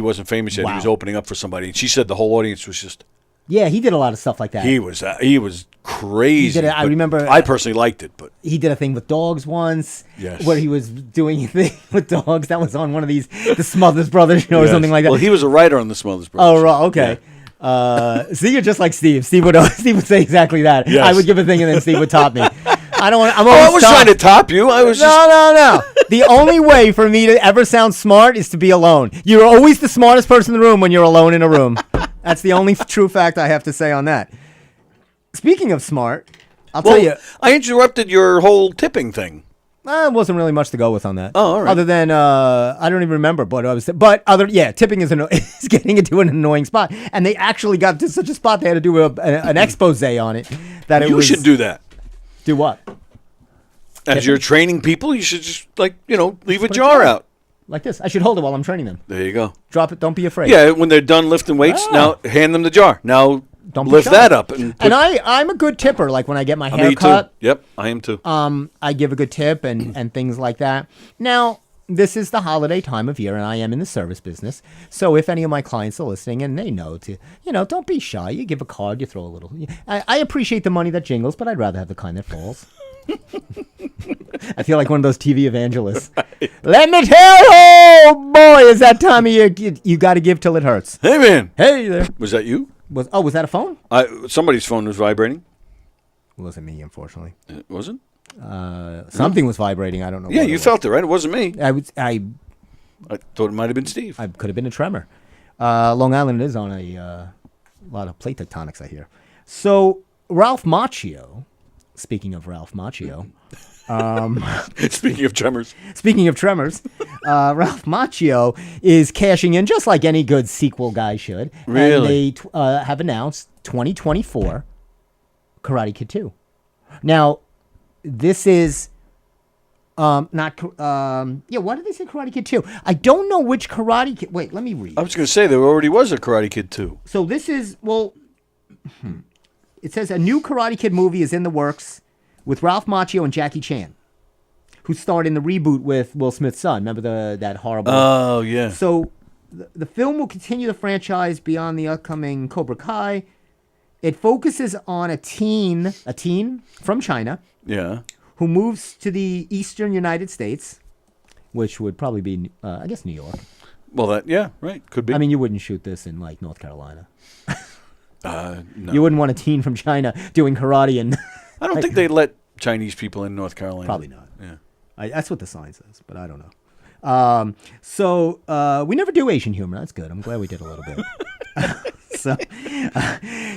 wasn't famous yet. Wow. He was opening up for somebody, and she said the whole audience was just yeah, he did a lot of stuff like that. he was crazy. He did it- I but remember- I personally liked it, but He did a thing with dogs once, Yes. where he was doing a thing with dogs. That was on one of these, the Smothers Brothers show or Yes. something like that. Well, he was a writer on the Smothers Oh, Brothers. right, okay. See, you're just like Steve. Steve would say exactly that. Yes. I would give a thing, and then Steve would top me. I don't want. I'm Oh, I always was top- trying to top you. I was just No. The only way for me to ever sound smart is to be alone. You're always the smartest person in the room when you're alone in a room. That's the only true fact I have to say on that. Speaking of smart, I'll tell you, I interrupted your whole tipping thing. it wasn't really much to go with on that. Oh, all right. Other than I don't even remember what I was. But tipping is is getting into an annoying spot, and they actually got to such a spot they had to do an expose on it that it You was. should do that. Do what? As you're training people, you should just leave a jar out. Like this. I should hold it while I'm training them. There you go. Drop it. Don't be afraid. Yeah, when they're done lifting weights, now hand them the jar. Now Don't be lift shy. that up and And I'm a good tipper. Like when I get my hair me too. cut, Yep, I am too. I give a good tip and things like that. Now, this is the holiday time of year, and I am in the service business. So if any of my clients are listening and they know don't be shy. You give a card, you throw a little. I appreciate the money that jingles, but I'd rather have the kind that falls. I feel like one of those TV evangelists. Let me tell you, oh boy, is that time of year you got to give till it hurts. Hey, man. Hey there. Was that you? Was that a phone? Somebody's phone was vibrating. It wasn't me, unfortunately. It wasn't? Something was vibrating. I don't know. Yeah, what you it was. felt it, right? It wasn't me. I thought it might have been Steve. could have been a tremor. Long Island is on a lot of plate tectonics, I hear. So Ralph Macchio, speaking of Ralph Macchio, Speaking of tremors. Ralph Macchio is cashing in just like any good sequel guy should. Really? And they have announced 2024 Karate Kid 2. Now, this is why did they say Karate Kid 2? I don't know which Karate Kid. Wait, let me read. I was going to say there already was a Karate Kid 2. So this is, it says a new Karate Kid movie is in the works with Ralph Macchio and Jackie Chan, who starred in the reboot with Will Smith's son. Remember that horrible... Oh, yeah. So the film will continue the franchise beyond the upcoming Cobra Kai. It focuses on a teen from China Yeah. who moves to the eastern United States, which would probably be, I guess, New York. Well, right. Could be. I mean, you wouldn't shoot this in, like, North Carolina. no. You wouldn't want a teen from China doing karate in... I don't think they let Chinese people in North Carolina. Probably not. Yeah. That's what the sign says, but I don't know. So we never do Asian humor. That's good. I'm glad we did a little bit.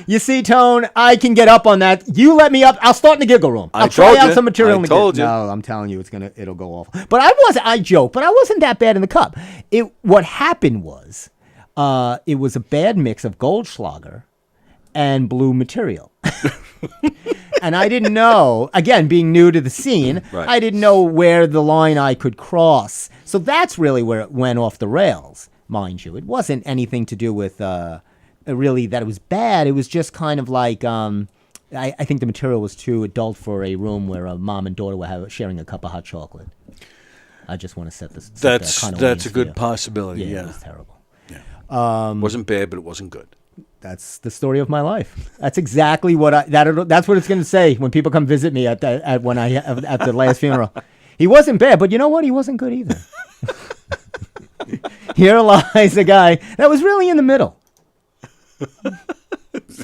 You see, Tone, I can get up on that. You let me up. I'll start in the giggle room. I'll try told out you. some material in I the told giggle. you. No, I'm telling you, it'll go off. But I joke, but I wasn't that bad in the cup. What happened was, it was a bad mix of Goldschlager and blue material. And I didn't know, again, being new to the scene, Right. I didn't know where the line I could cross. So that's really where it went off the rails, mind you. It wasn't anything to do with really that it was bad. It was just kind of like, I think the material was too adult for a room where a mom and daughter were sharing a cup of hot chocolate. I just want to set this. That's kind of a good point. possibility, Yeah, yeah. it was terrible. Wasn't bad, but it wasn't good. That's the story of my life. That's exactly what that's what it's going to say when people come visit me at the last funeral. He wasn't bad, but you know what? He wasn't good either. Here lies a guy that was really in the middle.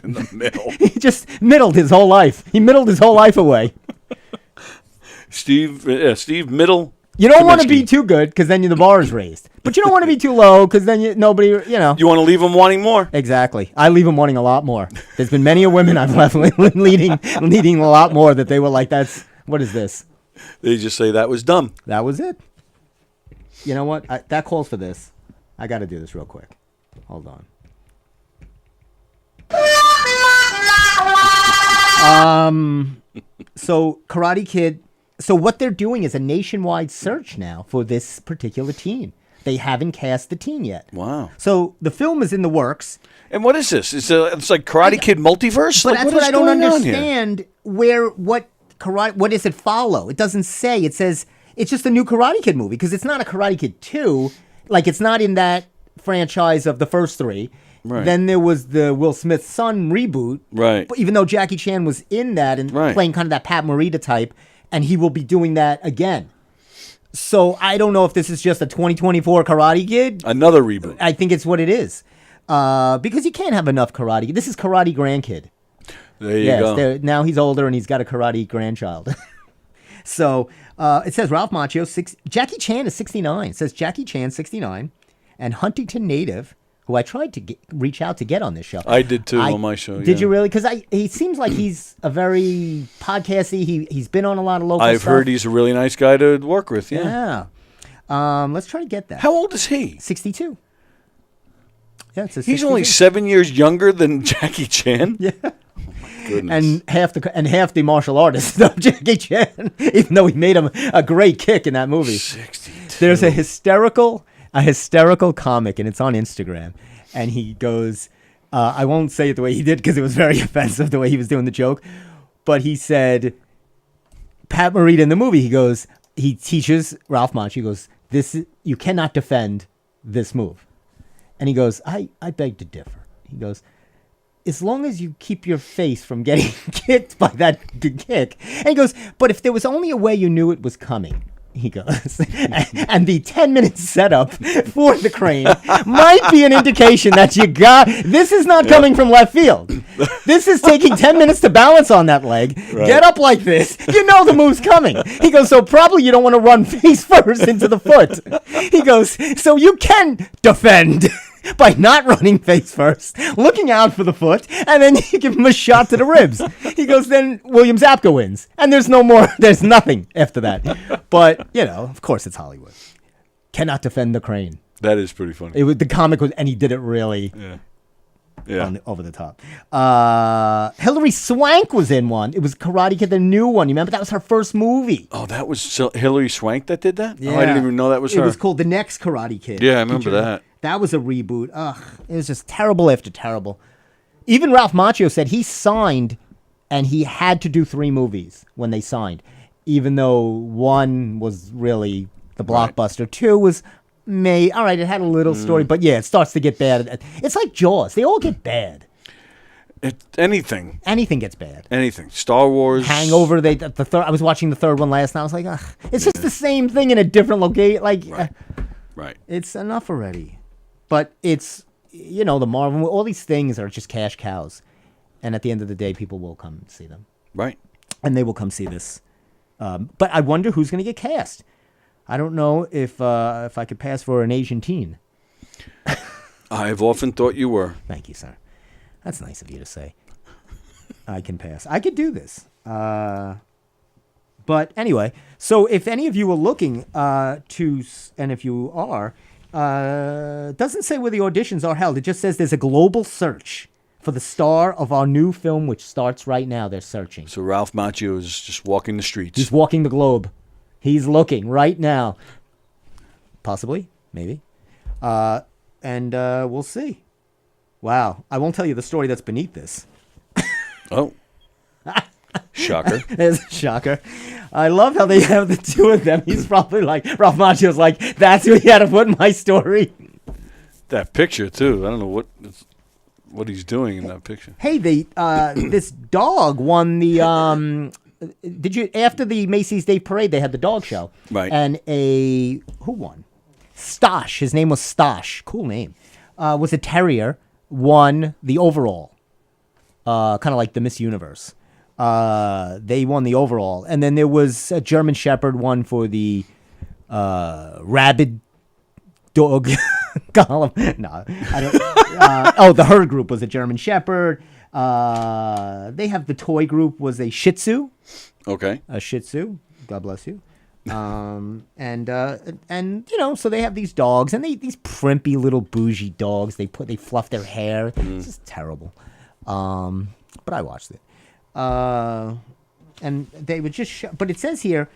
In the middle. He just middled his whole life. He middled his whole life away. Steve Middle. You don't want to Kaminsky. be too good because then the bar is raised. But you don't want to be too low because then nobody. You want to leave them wanting more. Exactly. I leave them wanting a lot more. There's been many a women I've left leading a lot more that they were like, what is this? They just say that was dumb. That was it. You know what? That calls for this. I got to do this real quick. Hold on. So Karate Kid. So what they're doing is a nationwide search now for this particular teen. They haven't cast the teen yet. Wow. So the film is in the works. And what is this? It's like Karate Kid multiverse? But Like, that's what what is I don't going on here? understand. What does it follow? It doesn't say. It says it's just a new Karate Kid movie because it's not a Karate Kid 2. Like it's not in that franchise of the first three. Right. Then there was the Will Smith son reboot. Right. But even though Jackie Chan was in that and playing kind of that Pat Morita type, and he will be doing that again. So I don't know if this is just a 2024 Karate Kid. Another reboot. I think it's what it is. Because you can't have enough karate. This is Karate Grandkid. There you go. Now he's older and he's got a karate grandchild. So it says Ralph Macchio, Jackie Chan is 69. It says Jackie Chan, 69, and Huntington native, who I tried to reach out to get on this show. I did too on my show. Did you really? Because he seems like he's a very podcasty. He's been on a lot of local I've stuff. heard he's a really nice guy to work with. Yeah. Let's try to get that. How old is he? 62. Yeah, it's a He's 62. only 7 years younger than Jackie Chan. Yeah. Goodness. And half the martial artists of Jackie Chan, even though he made him a great kick in that movie. 62. There's a hysterical comic, and it's on Instagram. And he goes, I won't say it the way he did because it was very offensive the way he was doing the joke. But he said, Pat Morita in the movie, he teaches Ralph Macchio, he goes, you cannot defend this move. And he goes, I beg to differ. He goes, as long as you keep your face from getting kicked by that kick. And he goes, but if there was only a way you knew it was coming, he goes, and the 10-minute setup for the crane might be an indication that this is not coming from left field. This is taking 10 minutes to balance on that leg, get up like this, you know the move's coming. He goes, so probably you don't want to run face first into the foot. He goes, so you can defend by not running face first, looking out for the foot, and then you give him a shot to the ribs. He goes, then William Zabka wins. And there's nothing after that. But, of course it's Hollywood. Cannot defend the crane. That is pretty funny. The comic was, and he did it really over the top. Hilary Swank was in one. It was Karate Kid, the new one. You remember? That was her first movie. Oh, that was Hilary Swank that did that? Yeah. Oh, I didn't even know that was her. It was called The Next Karate Kid. Yeah, I remember that. That was a reboot. Ugh, it was just terrible after terrible. Even Ralph Macchio said he signed and he had to do 3 movies when they signed, even though 1 was really the blockbuster. Right. 2 was all right, it had a little story, but yeah, it starts to get bad. It's like Jaws. They all get bad. Anything. Anything gets bad. Anything. Star Wars. Hangover. The third. I was watching the third one last night. I was like, ugh, it's just the same thing in a different location. Like, Right. It's enough already. But it's, the Marvel, all these things are just cash cows. And at the end of the day, people will come and see them. Right. And they will come see this. But I wonder who's going to get cast. I don't know if I could pass for an Asian teen. I've often thought you were. Thank you, sir. That's nice of you to say. I can pass. I could do this. But anyway, so if any of you are looking and if you are, doesn't say where the auditions are held. It just says there's a global search for the star of our new film, which starts right now. They're searching. So Ralph Macchio is just walking the streets. He's walking the globe. He's looking right now. Possibly, maybe. And we'll see. Wow. I won't tell you the story that's beneath this. Oh. Shocker. There's a shocker. I love how they have the two of them. He's probably like, Ralph Macchio's like, that's who he had to put in my story. That picture, too. I don't know what he's doing in that picture. Hey, this dog won the, after the Macy's Day Parade, they had the dog show. Right. And who won? Stosh. His name was Stosh. Cool name. Was a terrier, won the overall. Kind of like the Miss Universe. They won the overall. And then there was a German Shepherd one for the rabid dog column. No, I don't. The Herd group was a German Shepherd. They have the toy group was a Shih Tzu. Okay. A Shih Tzu. God bless you. And so they have these dogs, and these primpy little bougie dogs. They fluff their hair. It's just terrible. But I watched it. And they would just but it says here,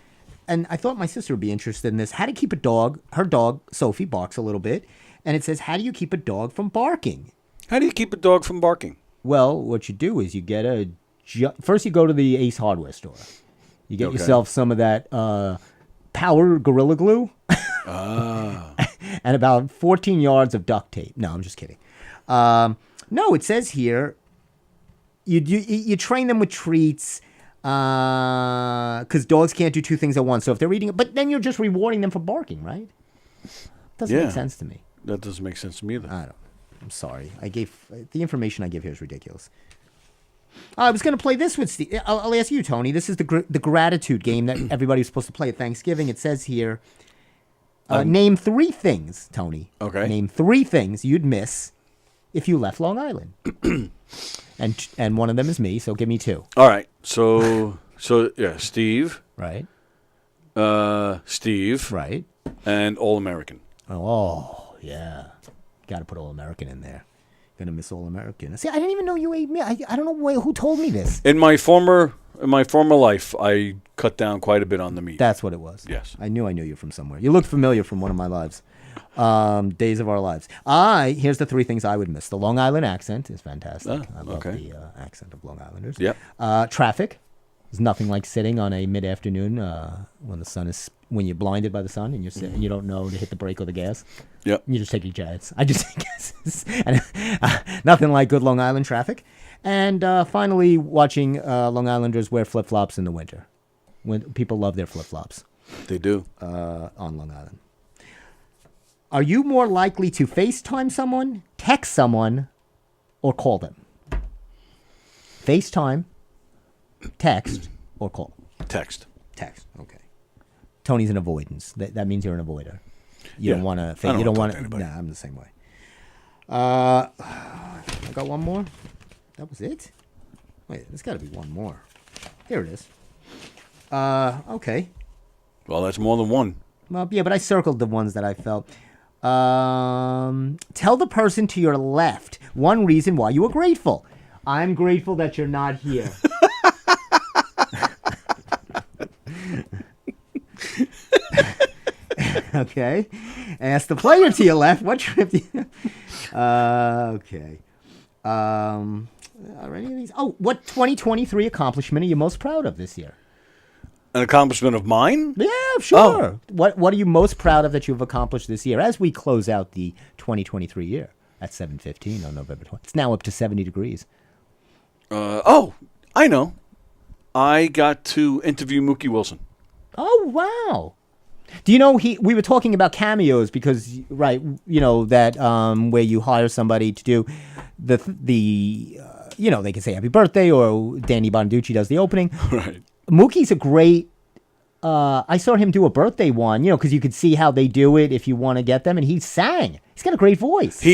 and I thought my sister would be interested in this, how to keep a dog. Her dog, Sophie, barks a little bit. And it says, how do you keep a dog from barking? How do you keep a dog from barking? Well, what you do is you get first you go to the Ace Hardware store. You get yourself some of that Power Gorilla Glue. And about 14 yards of duct tape. No, I'm just kidding. No, it says here, you train them with treats, because dogs can't do two things at once. So if they're eating it, but then you're just rewarding them for barking, right? Doesn't make sense to me. That doesn't make sense to me either. I don't. I'm sorry. The information I give here is ridiculous. I was going to play this with Steve. I'll ask you, Tony. This is the gratitude game that everybody was supposed to play at Thanksgiving. It says here, name 3 things, Tony. Okay. Name 3 things you'd miss if you left Long Island. and one of them is me, so give me 2. All right. So yeah, Steve. Right. Steve. Right. And All American. Oh, yeah. Got to put All American in there. Gonna miss All American. See, I didn't even know you ate meat. I don't know who told me this. In my former life, I cut down quite a bit on the meat. That's what it was. Yes. I knew you from somewhere. You looked familiar from one of my lives. Days of Our Lives. Here's the 3 things I would miss. The Long Island accent is fantastic. I love the accent of Long Islanders. Yep. Traffic. There's nothing like sitting on a mid-afternoon when you're blinded by the sun and you don't know to hit the brake or the gas. Yep. You just take your jets. I just take guesses. And nothing like good Long Island traffic. And finally, watching Long Islanders wear flip-flops in the winter. When people love their flip-flops. They do. On Long Island. Are you more likely to FaceTime someone, text someone, or call them? FaceTime, text, or call? Text. Text. Okay. Tony's an avoidance. That means you're an avoider. You don't want to. You don't want to. Nah, I'm the same way. I got one more. That was it. Wait, there's got to be one more. Here it is. Okay. Well, that's more than one. Well, yeah, but I circled the ones that I felt. Tell the person to your left one reason why you were grateful. I'm grateful that you're not here. Okay. Ask the player to your left what trip do you... Okay. Are any of these... Oh, what 2023 accomplishment are you most proud of this year? An accomplishment of mine? Yeah, sure. What are you most proud of that you've accomplished this year as we close out the 2023 year at 7:15 on November 20th? It's now up to 70 degrees. I know. I got to interview Mookie Wilson. Oh, wow. Do you know we were talking about cameos because, right, that where you hire somebody to do the they can say happy birthday or Danny Bonaducci does the opening. Right. Mookie's a great, I saw him do a birthday one, because you could see how they do it if you want to get them, and he sang. He's got a great voice.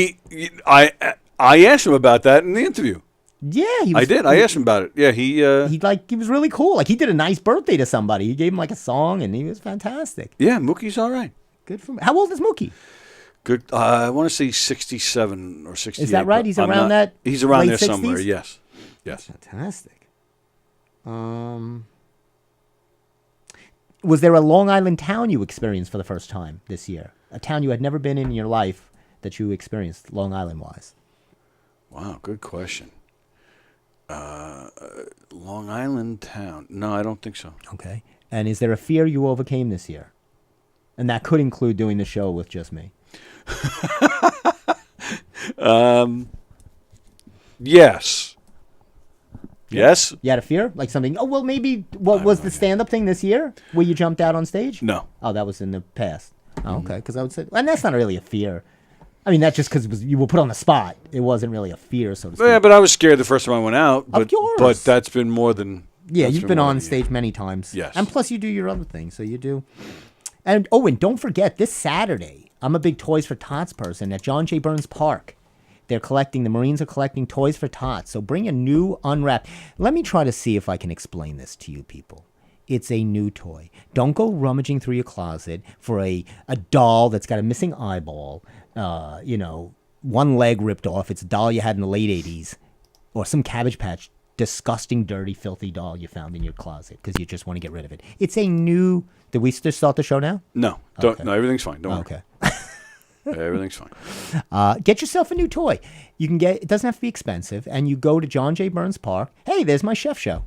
I asked him about that in the interview. Yeah, I did. I asked him about it. Yeah, he was really cool. Like, he did a nice birthday to somebody. He gave him like a song, and he was fantastic. Yeah, Mookie's all right. Good for him. How old is Mookie? Good. I want to say 67 or 68. Is that right? He's around that. He's around there 60s? somewhere. Yes. That's fantastic. Was there a Long Island town you experienced for the first time this year? A town you had never been in your life that you experienced Long Island-wise? Wow, good question. Long Island town. No, I don't think so. Okay. And is there a fear you overcame this year? And that could include doing the show with just me. Yes. Yes? You had a fear? Like something, maybe, what was the stand-up thing this year? Where you jumped out on stage? No. Oh, that was in the past. Oh, okay. Because I would say, and that's not really a fear. I mean, that's just because you were put on the spot. It wasn't really a fear, so to speak. Yeah, but I was scared the first time I went out. But, of course. But that's been more than... Yeah, you've been on stage many times. Yes. And plus you do your other things, so you do. And don't forget, this Saturday, I'm a big Toys for Tots person at John J. Burns Park. The Marines are collecting Toys for Tots. So bring a new unwrapped. Let me try to see if I can explain this to you people. it's a new toy. Don't go rummaging through your closet for a doll that's got a missing eyeball, one leg ripped off. It's a doll you had in the late 80s, or some Cabbage Patch, disgusting, dirty, filthy doll you found in your closet because you just want to get rid of it. It's a new... Did we just start the show now? No, no, everything's fine. Don't worry. Okay. Everything's fine. Get yourself a new toy. You can get... It doesn't have to be expensive, and you go to John J. Burns Park. Hey, there's my chef show.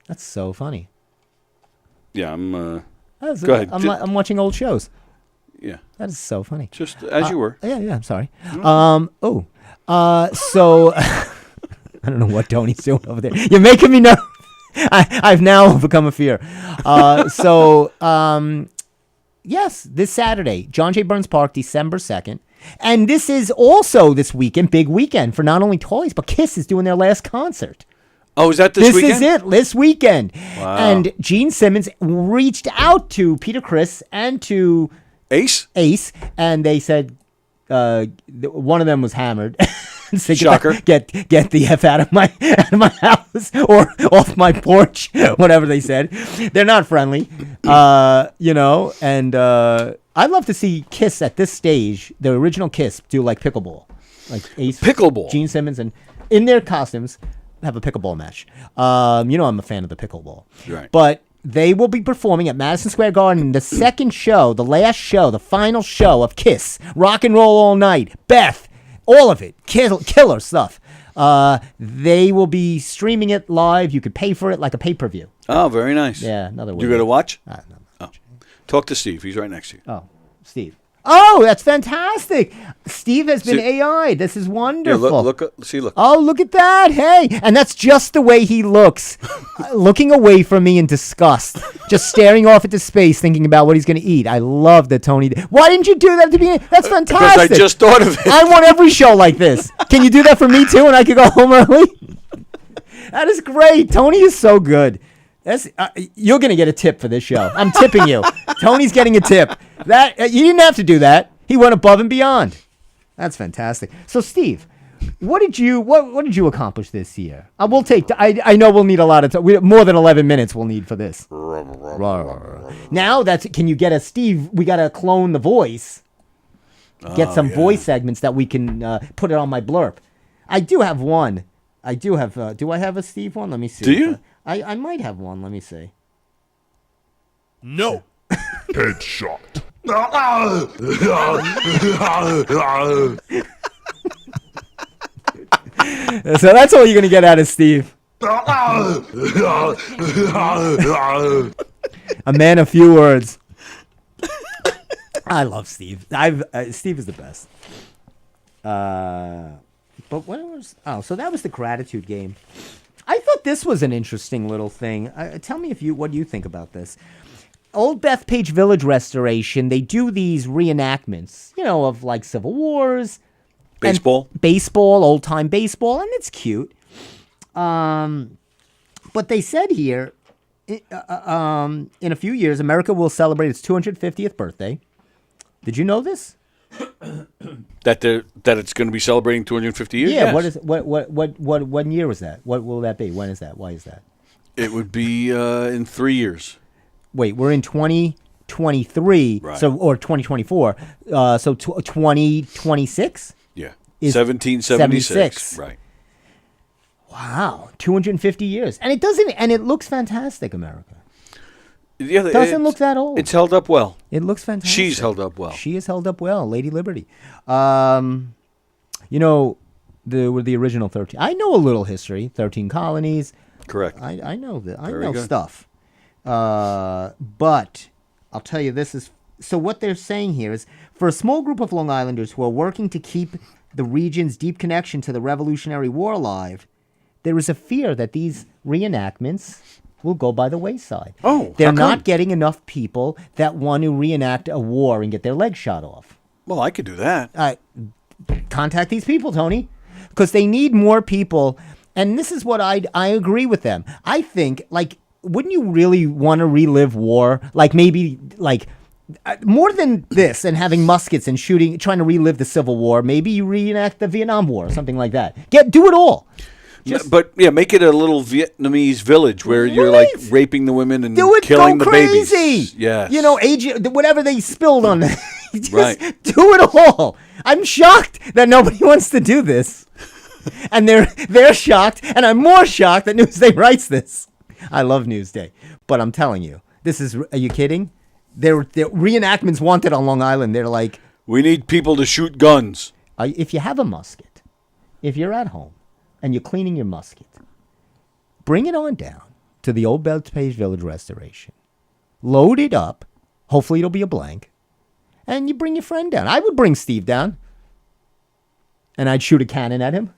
That's so funny. Yeah, Go ahead. I'm watching old shows. Yeah. That is so funny. Just as you were. Yeah, I'm sorry. So I don't know what Tony's doing over there. You're making me nervous. I've now become a fear. Yes, this Saturday, John J. Burns Park, December 2nd. And this is also this weekend, big weekend for not only toys, but Kiss is doing their last concert. Oh, is that this weekend? This is it, this weekend. Wow. And Gene Simmons reached out to Peter Criss and to Ace, and they said one of them was hammered. So Shocker. Get the F out of my house or off my porch, whatever they said. They're not friendly, and I'd love to see Kiss at this stage, the original Kiss, do like pickleball. Like Ace, Pickleball. Gene Simmons, and in their costumes, have a pickleball match. I'm a fan of the pickleball. Right. But they will be performing at Madison Square Garden, the second show, the last show, the final show of Kiss. Rock and roll all night. Beth. All of it. Killer stuff. They will be streaming it live. You could pay for it like a pay-per-view. Oh, very nice. Yeah, another way. You got to watch? No. Oh. Talk to Steve. He's right next to you. Oh, Steve. Oh, that's fantastic. Steve has been AI. This is wonderful. Yeah, look. Oh, look at that. Hey, and that's just the way he looks. Looking away from me in disgust. Just staring off into space, thinking about what he's going to eat. I love that Tony. Why didn't you do that at the beginning? That's fantastic. Because I just thought of it. I want every show like this. Can you do that for me too and I could go home early? That is great. Tony is so good. You're going to get a tip for this show. I'm tipping you. Tony's getting a tip. That you didn't have to do that. He went above and beyond. That's fantastic. So, Steve, what did you accomplish this year? We'll take. I know we'll need a lot of time. More than 11 minutes we'll need for this. Now can you get a Steve? We got to clone the voice. Get some voice segments that we can put it on my blurb. I do have one. Do I have a Steve one? Let me see. Do you? I might have one. Let me see. No. Headshot. So that's all you're going to get out of Steve. A man of few words. I love Steve. Steve is the best. But what was... Oh, so that was the gratitude game. I thought this was an interesting little thing. Tell me what you think about this. Old Bethpage Village restoration, they do these reenactments, of like Civil Wars. Baseball, old-time baseball, and it's cute. But they said here, in a few years, America will celebrate its 250th birthday. Did you know this? That it's going to be celebrating 250 years? Yeah. Yes. What year was that? What will that be? When is that? Why is that? It would be in 3 years. Wait, we're in 2023, right. or 2024. So 2026? Yeah. Is 1776. Right. Wow, 250 years. And it looks fantastic, America. Yeah, It doesn't look that old. It's held up well. It looks fantastic. She's held up well. She is held up well, Lady Liberty. The original 13. I know a little history. 13 colonies. Correct. I know that. I Very know good. stuff. But I'll tell you this is... So what they're saying here is, for a small group of Long Islanders who are working to keep the region's deep connection to the Revolutionary War alive, there is a fear that these reenactments will go by the wayside. Oh, they're how come? not getting enough people that want to reenact a war and get their legs shot off. Well, I could do that. Contact these people, Tony, because they need more people. And this is what I agree with them. I think, wouldn't you really want to relive war? More than this and having muskets and shooting, trying to relive the Civil War, maybe you reenact the Vietnam War or something like that. Do it all. But yeah, make it a little Vietnamese village where you're Right. like raping the women and Do it, killing go the crazy. babies. Yes. You know, whatever they spilled on them. Just Right. do it all. I'm shocked that nobody wants to do this. And they're shocked, and I'm more shocked that Newsday writes this. I love Newsday. But I'm telling you, are you kidding? They're reenactments wanted on Long Island. They're like, we need people to shoot guns. if you have a musket, if you're at home and you're cleaning your musket, bring it on down to the old Bethpage Village Restoration. Load it up. Hopefully it'll be a blank. And you bring your friend down. I would bring Steve down. And I'd shoot a cannon at him.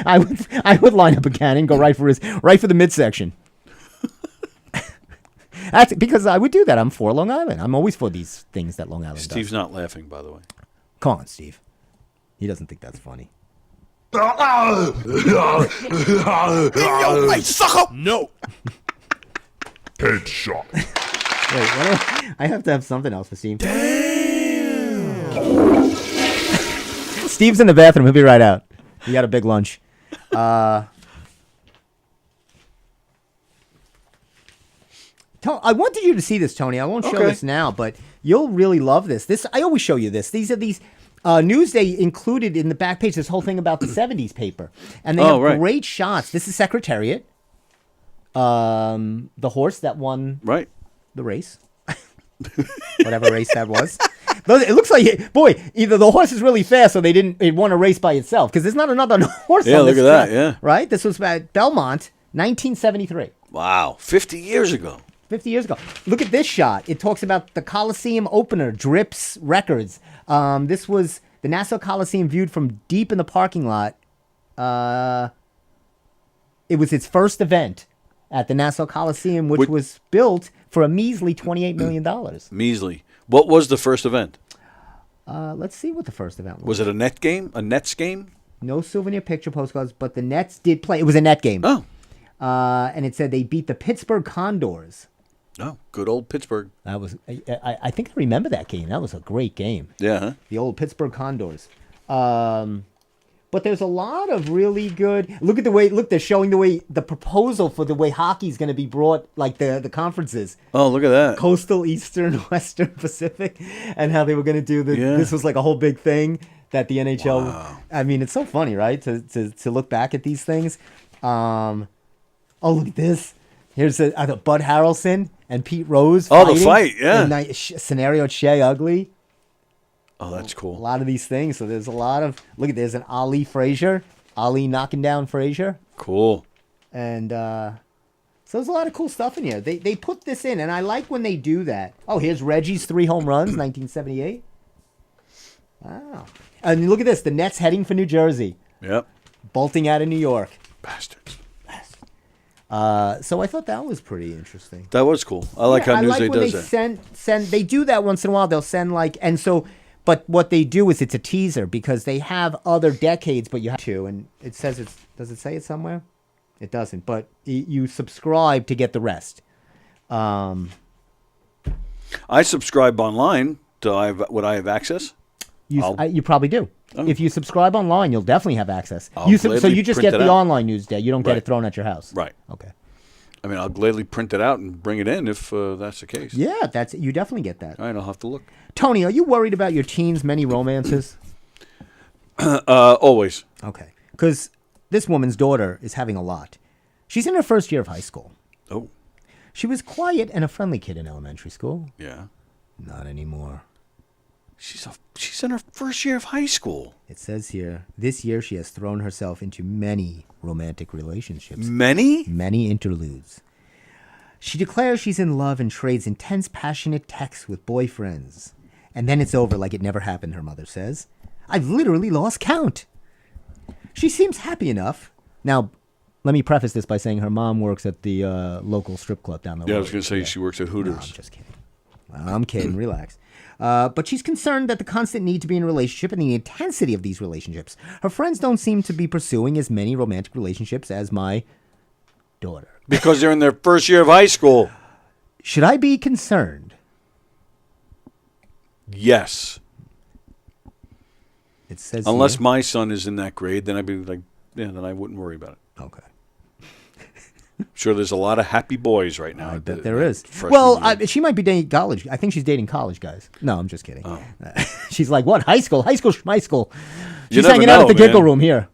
I would line up a cannon, go right for the midsection. That's because I would do that. I'm for Long Island. I'm always for these things that Long Island Steve's does. not laughing, by the way. Come on, Steve. He doesn't think that's funny. Hey, sucker! No. Headshot. Wait, I have to have something else for Steve. Steve's in the bathroom. He'll be right out. He got a big lunch. I wanted you to see this, Tony. I won't show this now, but you'll really love this. I always show you this. These are Newsday included in the back page this whole thing about the 70s paper. And they have great shots. This is Secretariat. The horse that won the race. Whatever race that was. It looks like, either the horse is really fast or it won a race by itself, because there's not another horse on look this at that, track, yeah. Right? This was at Belmont, 1973. Wow, 50 years ago. 50 years ago. Look at this shot. It talks about the Coliseum opener, Drips Records. This was the Nassau Coliseum viewed from deep in the parking lot. It was its first event at the Nassau Coliseum, which was built for a measly $28 million. Measly. What was the first event? Let's see what the first event was. Was it a net game? A Nets game? No souvenir picture postcards, but the Nets did play. It was a net game. Oh. And it said they beat the Pittsburgh Condors. Oh, good old Pittsburgh. That was. I think I remember that game. That was a great game. Yeah. Huh? The old Pittsburgh Condors. But there's a lot of really good. Look at the way. Look, they're showing the way the proposal for the way hockey's going to be brought, like the conferences. Oh, look at that. Coastal, Eastern, Western, Pacific, and how they were going to do the. Yeah. This was like a whole big thing that the NHL. Wow. I mean, it's so funny, right? To look back at these things. Oh, look at this. Here's Bud Harrelson and Pete Rose. Oh, the fight, yeah. Scenario at Shea Ugly. Oh, that's cool. A lot of these things. So there's a lot of there's an Ali Frazier, Ali knocking down Frazier, Cool. and so there's a lot of cool stuff in here. They put this in, and I like when they do that. Oh, here's Reggie's 3 home runs, 1978. Wow. And look at this: the Nets heading for New Jersey, Yep. bolting out of New York. Bastards. So I thought that was pretty interesting. That was cool. I like how I Newsday like when does they that. send. They do that once in a while. They'll send but what they do is it's a teaser because they have other decades, but you have to, and it says does it say it somewhere? It doesn't, but you subscribe to get the rest. I subscribe online. Would I have access? You probably do. Oh. If you subscribe online, you'll definitely have access. I'll So gladly you just print get it the out. online Newsday. You don't get Right. it thrown at your house. Right. Okay. I mean, I'll gladly print it out and bring it in if that's the case. Yeah, you definitely get that. All right, I'll have to look. Tony, are you worried about your teens' many romances? Always. Okay. Because this woman's daughter is having a lot. She's in her first year of high school. Oh, She was quiet and a friendly kid in elementary school. yeah. Not anymore. She's in her first year of high school. It says here, this year she has thrown herself into many romantic relationships. Many? Many interludes. She declares she's in love and trades intense, passionate texts with boyfriends. And then it's over like it never happened, her mother says. I've literally lost count. She seems happy enough. Now, let me preface this by saying her mom works at the local strip club down the road. Yeah, I was going to say she works at No, Hooters. I'm just kidding. I'm kidding. Relax. But she's concerned that the constant need to be in a relationship and the intensity of these relationships. Her friends don't seem to be pursuing as many romantic relationships as my daughter. Because they're in their first year of high school. Should I be concerned? Yes. It says Unless here, my son is in that grade, then I'd be like, then I wouldn't worry about it. Okay. I'm sure there's a lot of happy boys right now. I bet there is. freshman Well, year. she might be dating college. I think she's dating college guys. No, I'm just kidding. She's like, what? High school? High school? She's never hanging out know, at the man. giggle room here.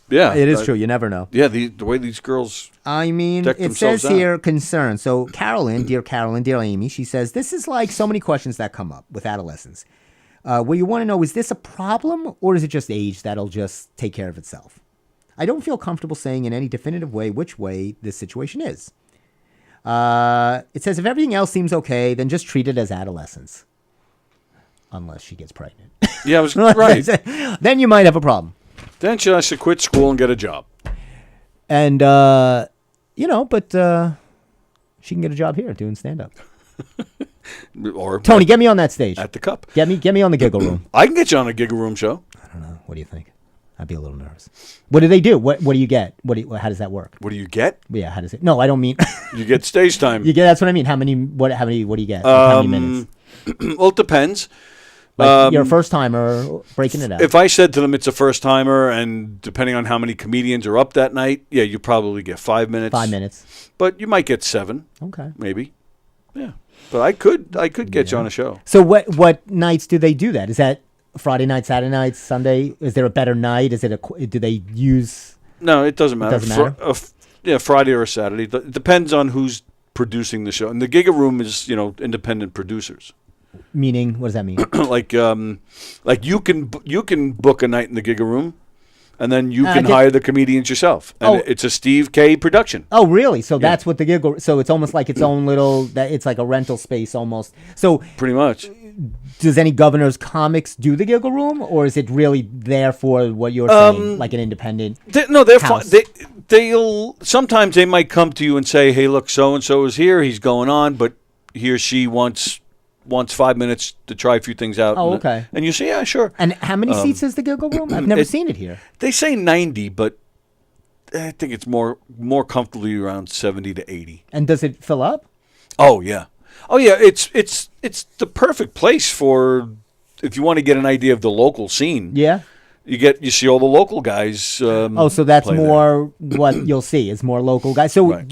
Yeah, It is true. You never know. Yeah, the way these girls. I mean, Deck it says themselves out. here concern. So Carolyn, dear Amy, she says, this is like so many questions that come up with adolescents. Where you want to know, is this a problem or is it just age that'll just take care of itself? I don't feel comfortable saying in any definitive way which way this situation is. It says, if everything else seems okay, then just treat it as adolescence. Unless she gets pregnant. Yeah, I was right. Then you might have a problem. Then she has to quit school and get a job. And, but she can get a job here doing stand-up. Or Tony, get me on that stage. at the Cup. Get me on the giggle room. I can get you on a Giggle Room show. I don't know. What do you think? I'd be a little nervous. What do they do? What do you get? How does that work? What do you get? Yeah, how does it? No, I don't mean. You get stage time. You get. That's what I mean. How many? What do you get? Like, how many minutes? Well, it depends. Like you're a first timer breaking it out. If I said to them it's a first timer, and depending on how many comedians are up that night, yeah, you probably get 5 minutes. 5 minutes. But you might get 7, Okay. maybe. Yeah. But I could get you on a show. So what nights do they do that? Is that Friday night, Saturday night, Sunday? Is there a better night? Is it do they use? No, it doesn't matter. Doesn't matter? Friday or Saturday. It depends on who's producing the show. And the Giga Room is, independent producers. Meaning, what does that mean? like you can book a night in the Giga Room, and then you can get- hire the comedians yourself. And Oh. it's a Steve K production. Oh, really? So that's what the giggle. So it's almost like its own little. That it's like a rental space almost. So Pretty much. does any Governor's Comics do the giggle room, or is it really there for what you're saying, like an independent? They're fine. house? They'll sometimes they might come to you and say, "Hey, look, so and so is here. He's going on, but he or she wants 5 minutes to try a few things out." Oh, okay. And you say, "Yeah, sure." And how many seats is the giggle room? I've never seen it here. They say 90, but I think it's more comfortably around 70 to 80. And does it fill up? Oh yeah. It's the perfect place for if you want to get an idea of the local scene. Yeah. You see all the local guys. Oh, so that's play there. more what you'll see is more local guys. So Right.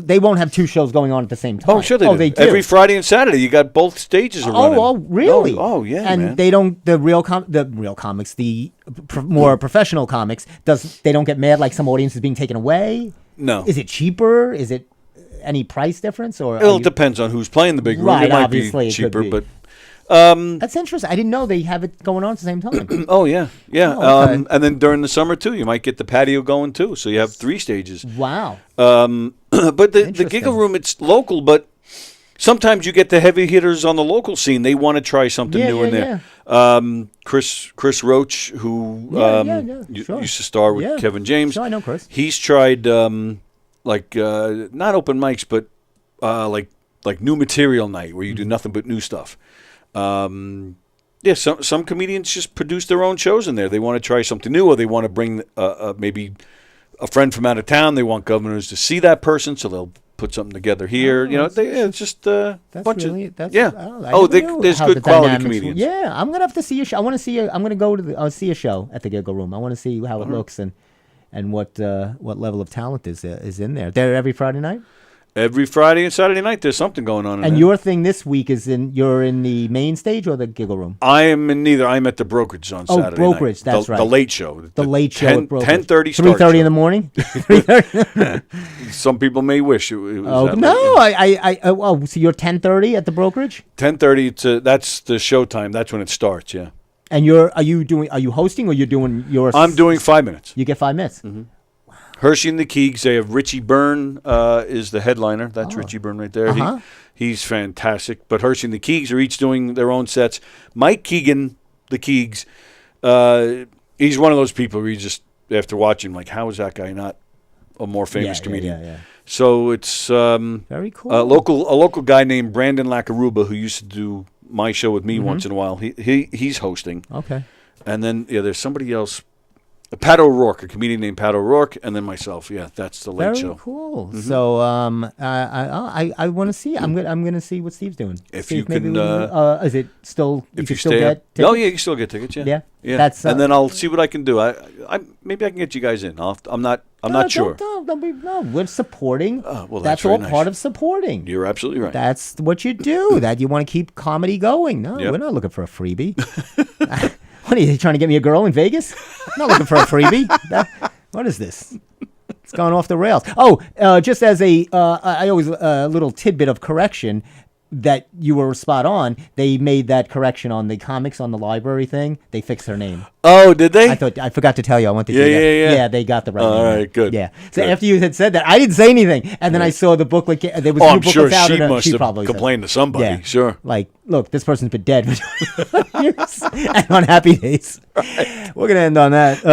they won't have two shows going on at the same time. Oh, sure they do. They do. Every Friday and Saturday, you got both stages are running. Oh, really? Oh, yeah, And man. they don't the real comics, the more professional comics. They don't get mad like some audience is being taken away. No. Is it cheaper? Is it any price difference or? Well, it depends on who's playing the big room. Right, It might obviously be it could cheaper, be. but That's interesting. I didn't know they have it going on at the same time. oh yeah. Oh, okay. And then during the summer too, you might get the patio going too. So you have 3 stages. Wow. But the Interesting. Giggle Room, it's local, but sometimes you get the heavy hitters on the local scene. They want to try something new in there. Chris Roach, who sure. used to star with Yeah. Kevin James. Sure, I know Chris. He's tried not open mics, but like new material night where you do nothing but new stuff. Some comedians just produce their own shows in there. They want to try something new, or they want to bring maybe a friend from out of town. They want governors to see that person, so they'll put something together here. It's just a That's bunch really, of that's, yeah. I never knew There's how good the quality dynamics were- comedians. Yeah, I'm gonna have to see a show. I want to see. I'm gonna go to see a show at the Giggle Room. I want to see how it looks and what level of talent is in there. They're every Friday night. Every Friday and Saturday night, there's something going on. And your thing this week is you're in the main stage or the Giggle Room? I am in neither. I'm at the Brokerage on Saturday. Brokerage, night. that's The right. late show. The late show at Brokerage. 10:30 start. 3:30 in show. the morning. 3:30. Some people may wish it was Oh that no! late. So you're 10:30 at the Brokerage, 10:30. That's the show time. That's when it starts. Yeah. and are you hosting or you're doing your? I'm doing 5 minutes. You get 5 minutes. Mm-hmm. Hershey and the Keegs. They have Richie Byrne is the headliner. That's Richie Byrne right there. Uh-huh. He's fantastic. But Hershey and the Keegs are each doing their own sets. Mike Keegan, the Keegs, he's one of those people where you just, after watching, like, how is that guy not a more famous comedian? Yeah. So it's Very cool. a local guy named Brandon Lacaruba who used to do my show with me once in a while. He's hosting. Okay. And then there's somebody else. Pat O'Rourke, a comedian named Pat O'Rourke, and then myself. Yeah, that's the late Very show. cool. So I want to see. I'm gonna see what Steve's doing. If see you can, is it still? You If can you still stay get up, tickets? oh yeah, you can still get tickets. Yeah, Yeah? yeah. That's, and then I'll see what I can do. I maybe I can get you guys in. I'm not sure. No, we're supporting. Well, that's very all nice. part of supporting. You're absolutely right. That's what you do. That you want to keep comedy going. No, Yep. we're not looking for a freebie. What are you trying to get me a girl in Vegas? I'm not looking for a freebie. What is this? It's gone off the rails. Oh, just as I always a little tidbit of correction. That you were spot on. They made that correction on the comics on the library thing. They fixed her name. Oh, did they? I forgot to tell you. I went to Yeah, do that. yeah. Yeah, they got the right name. All there. right, good. Yeah. So Good. after you had said that, I didn't say anything, and then I saw the booklet. There was Oh, new I'm sure booklets out, she and must she have probably said- complained to somebody. Yeah. Sure. Like, look, this person's been dead for years and on Happy Days. Right. We're gonna end on that.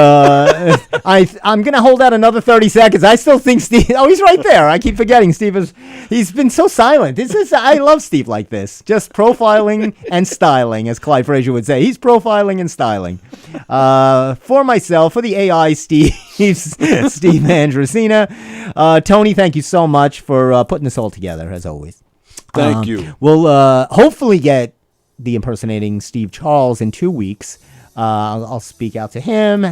I'm gonna hold out another 30 seconds. I still think Steve. Oh, he's right there. I keep forgetting Steve he's been so silent. I love Steve like this. Just profiling and styling, as Clyde Frazier would say. He's profiling and styling. For myself, for the AI Steve Andrusina. Tony, thank you so much for putting this all together, as always. Thank you. We'll hopefully get the impersonating Steve Charles in 2 weeks. I'll speak out to him.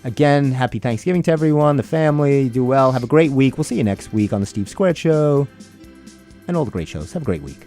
Again, happy Thanksgiving to everyone, the family. Do well. Have a great week. We'll see you next week on the Steve Squared Show and all the great shows. Have a great week.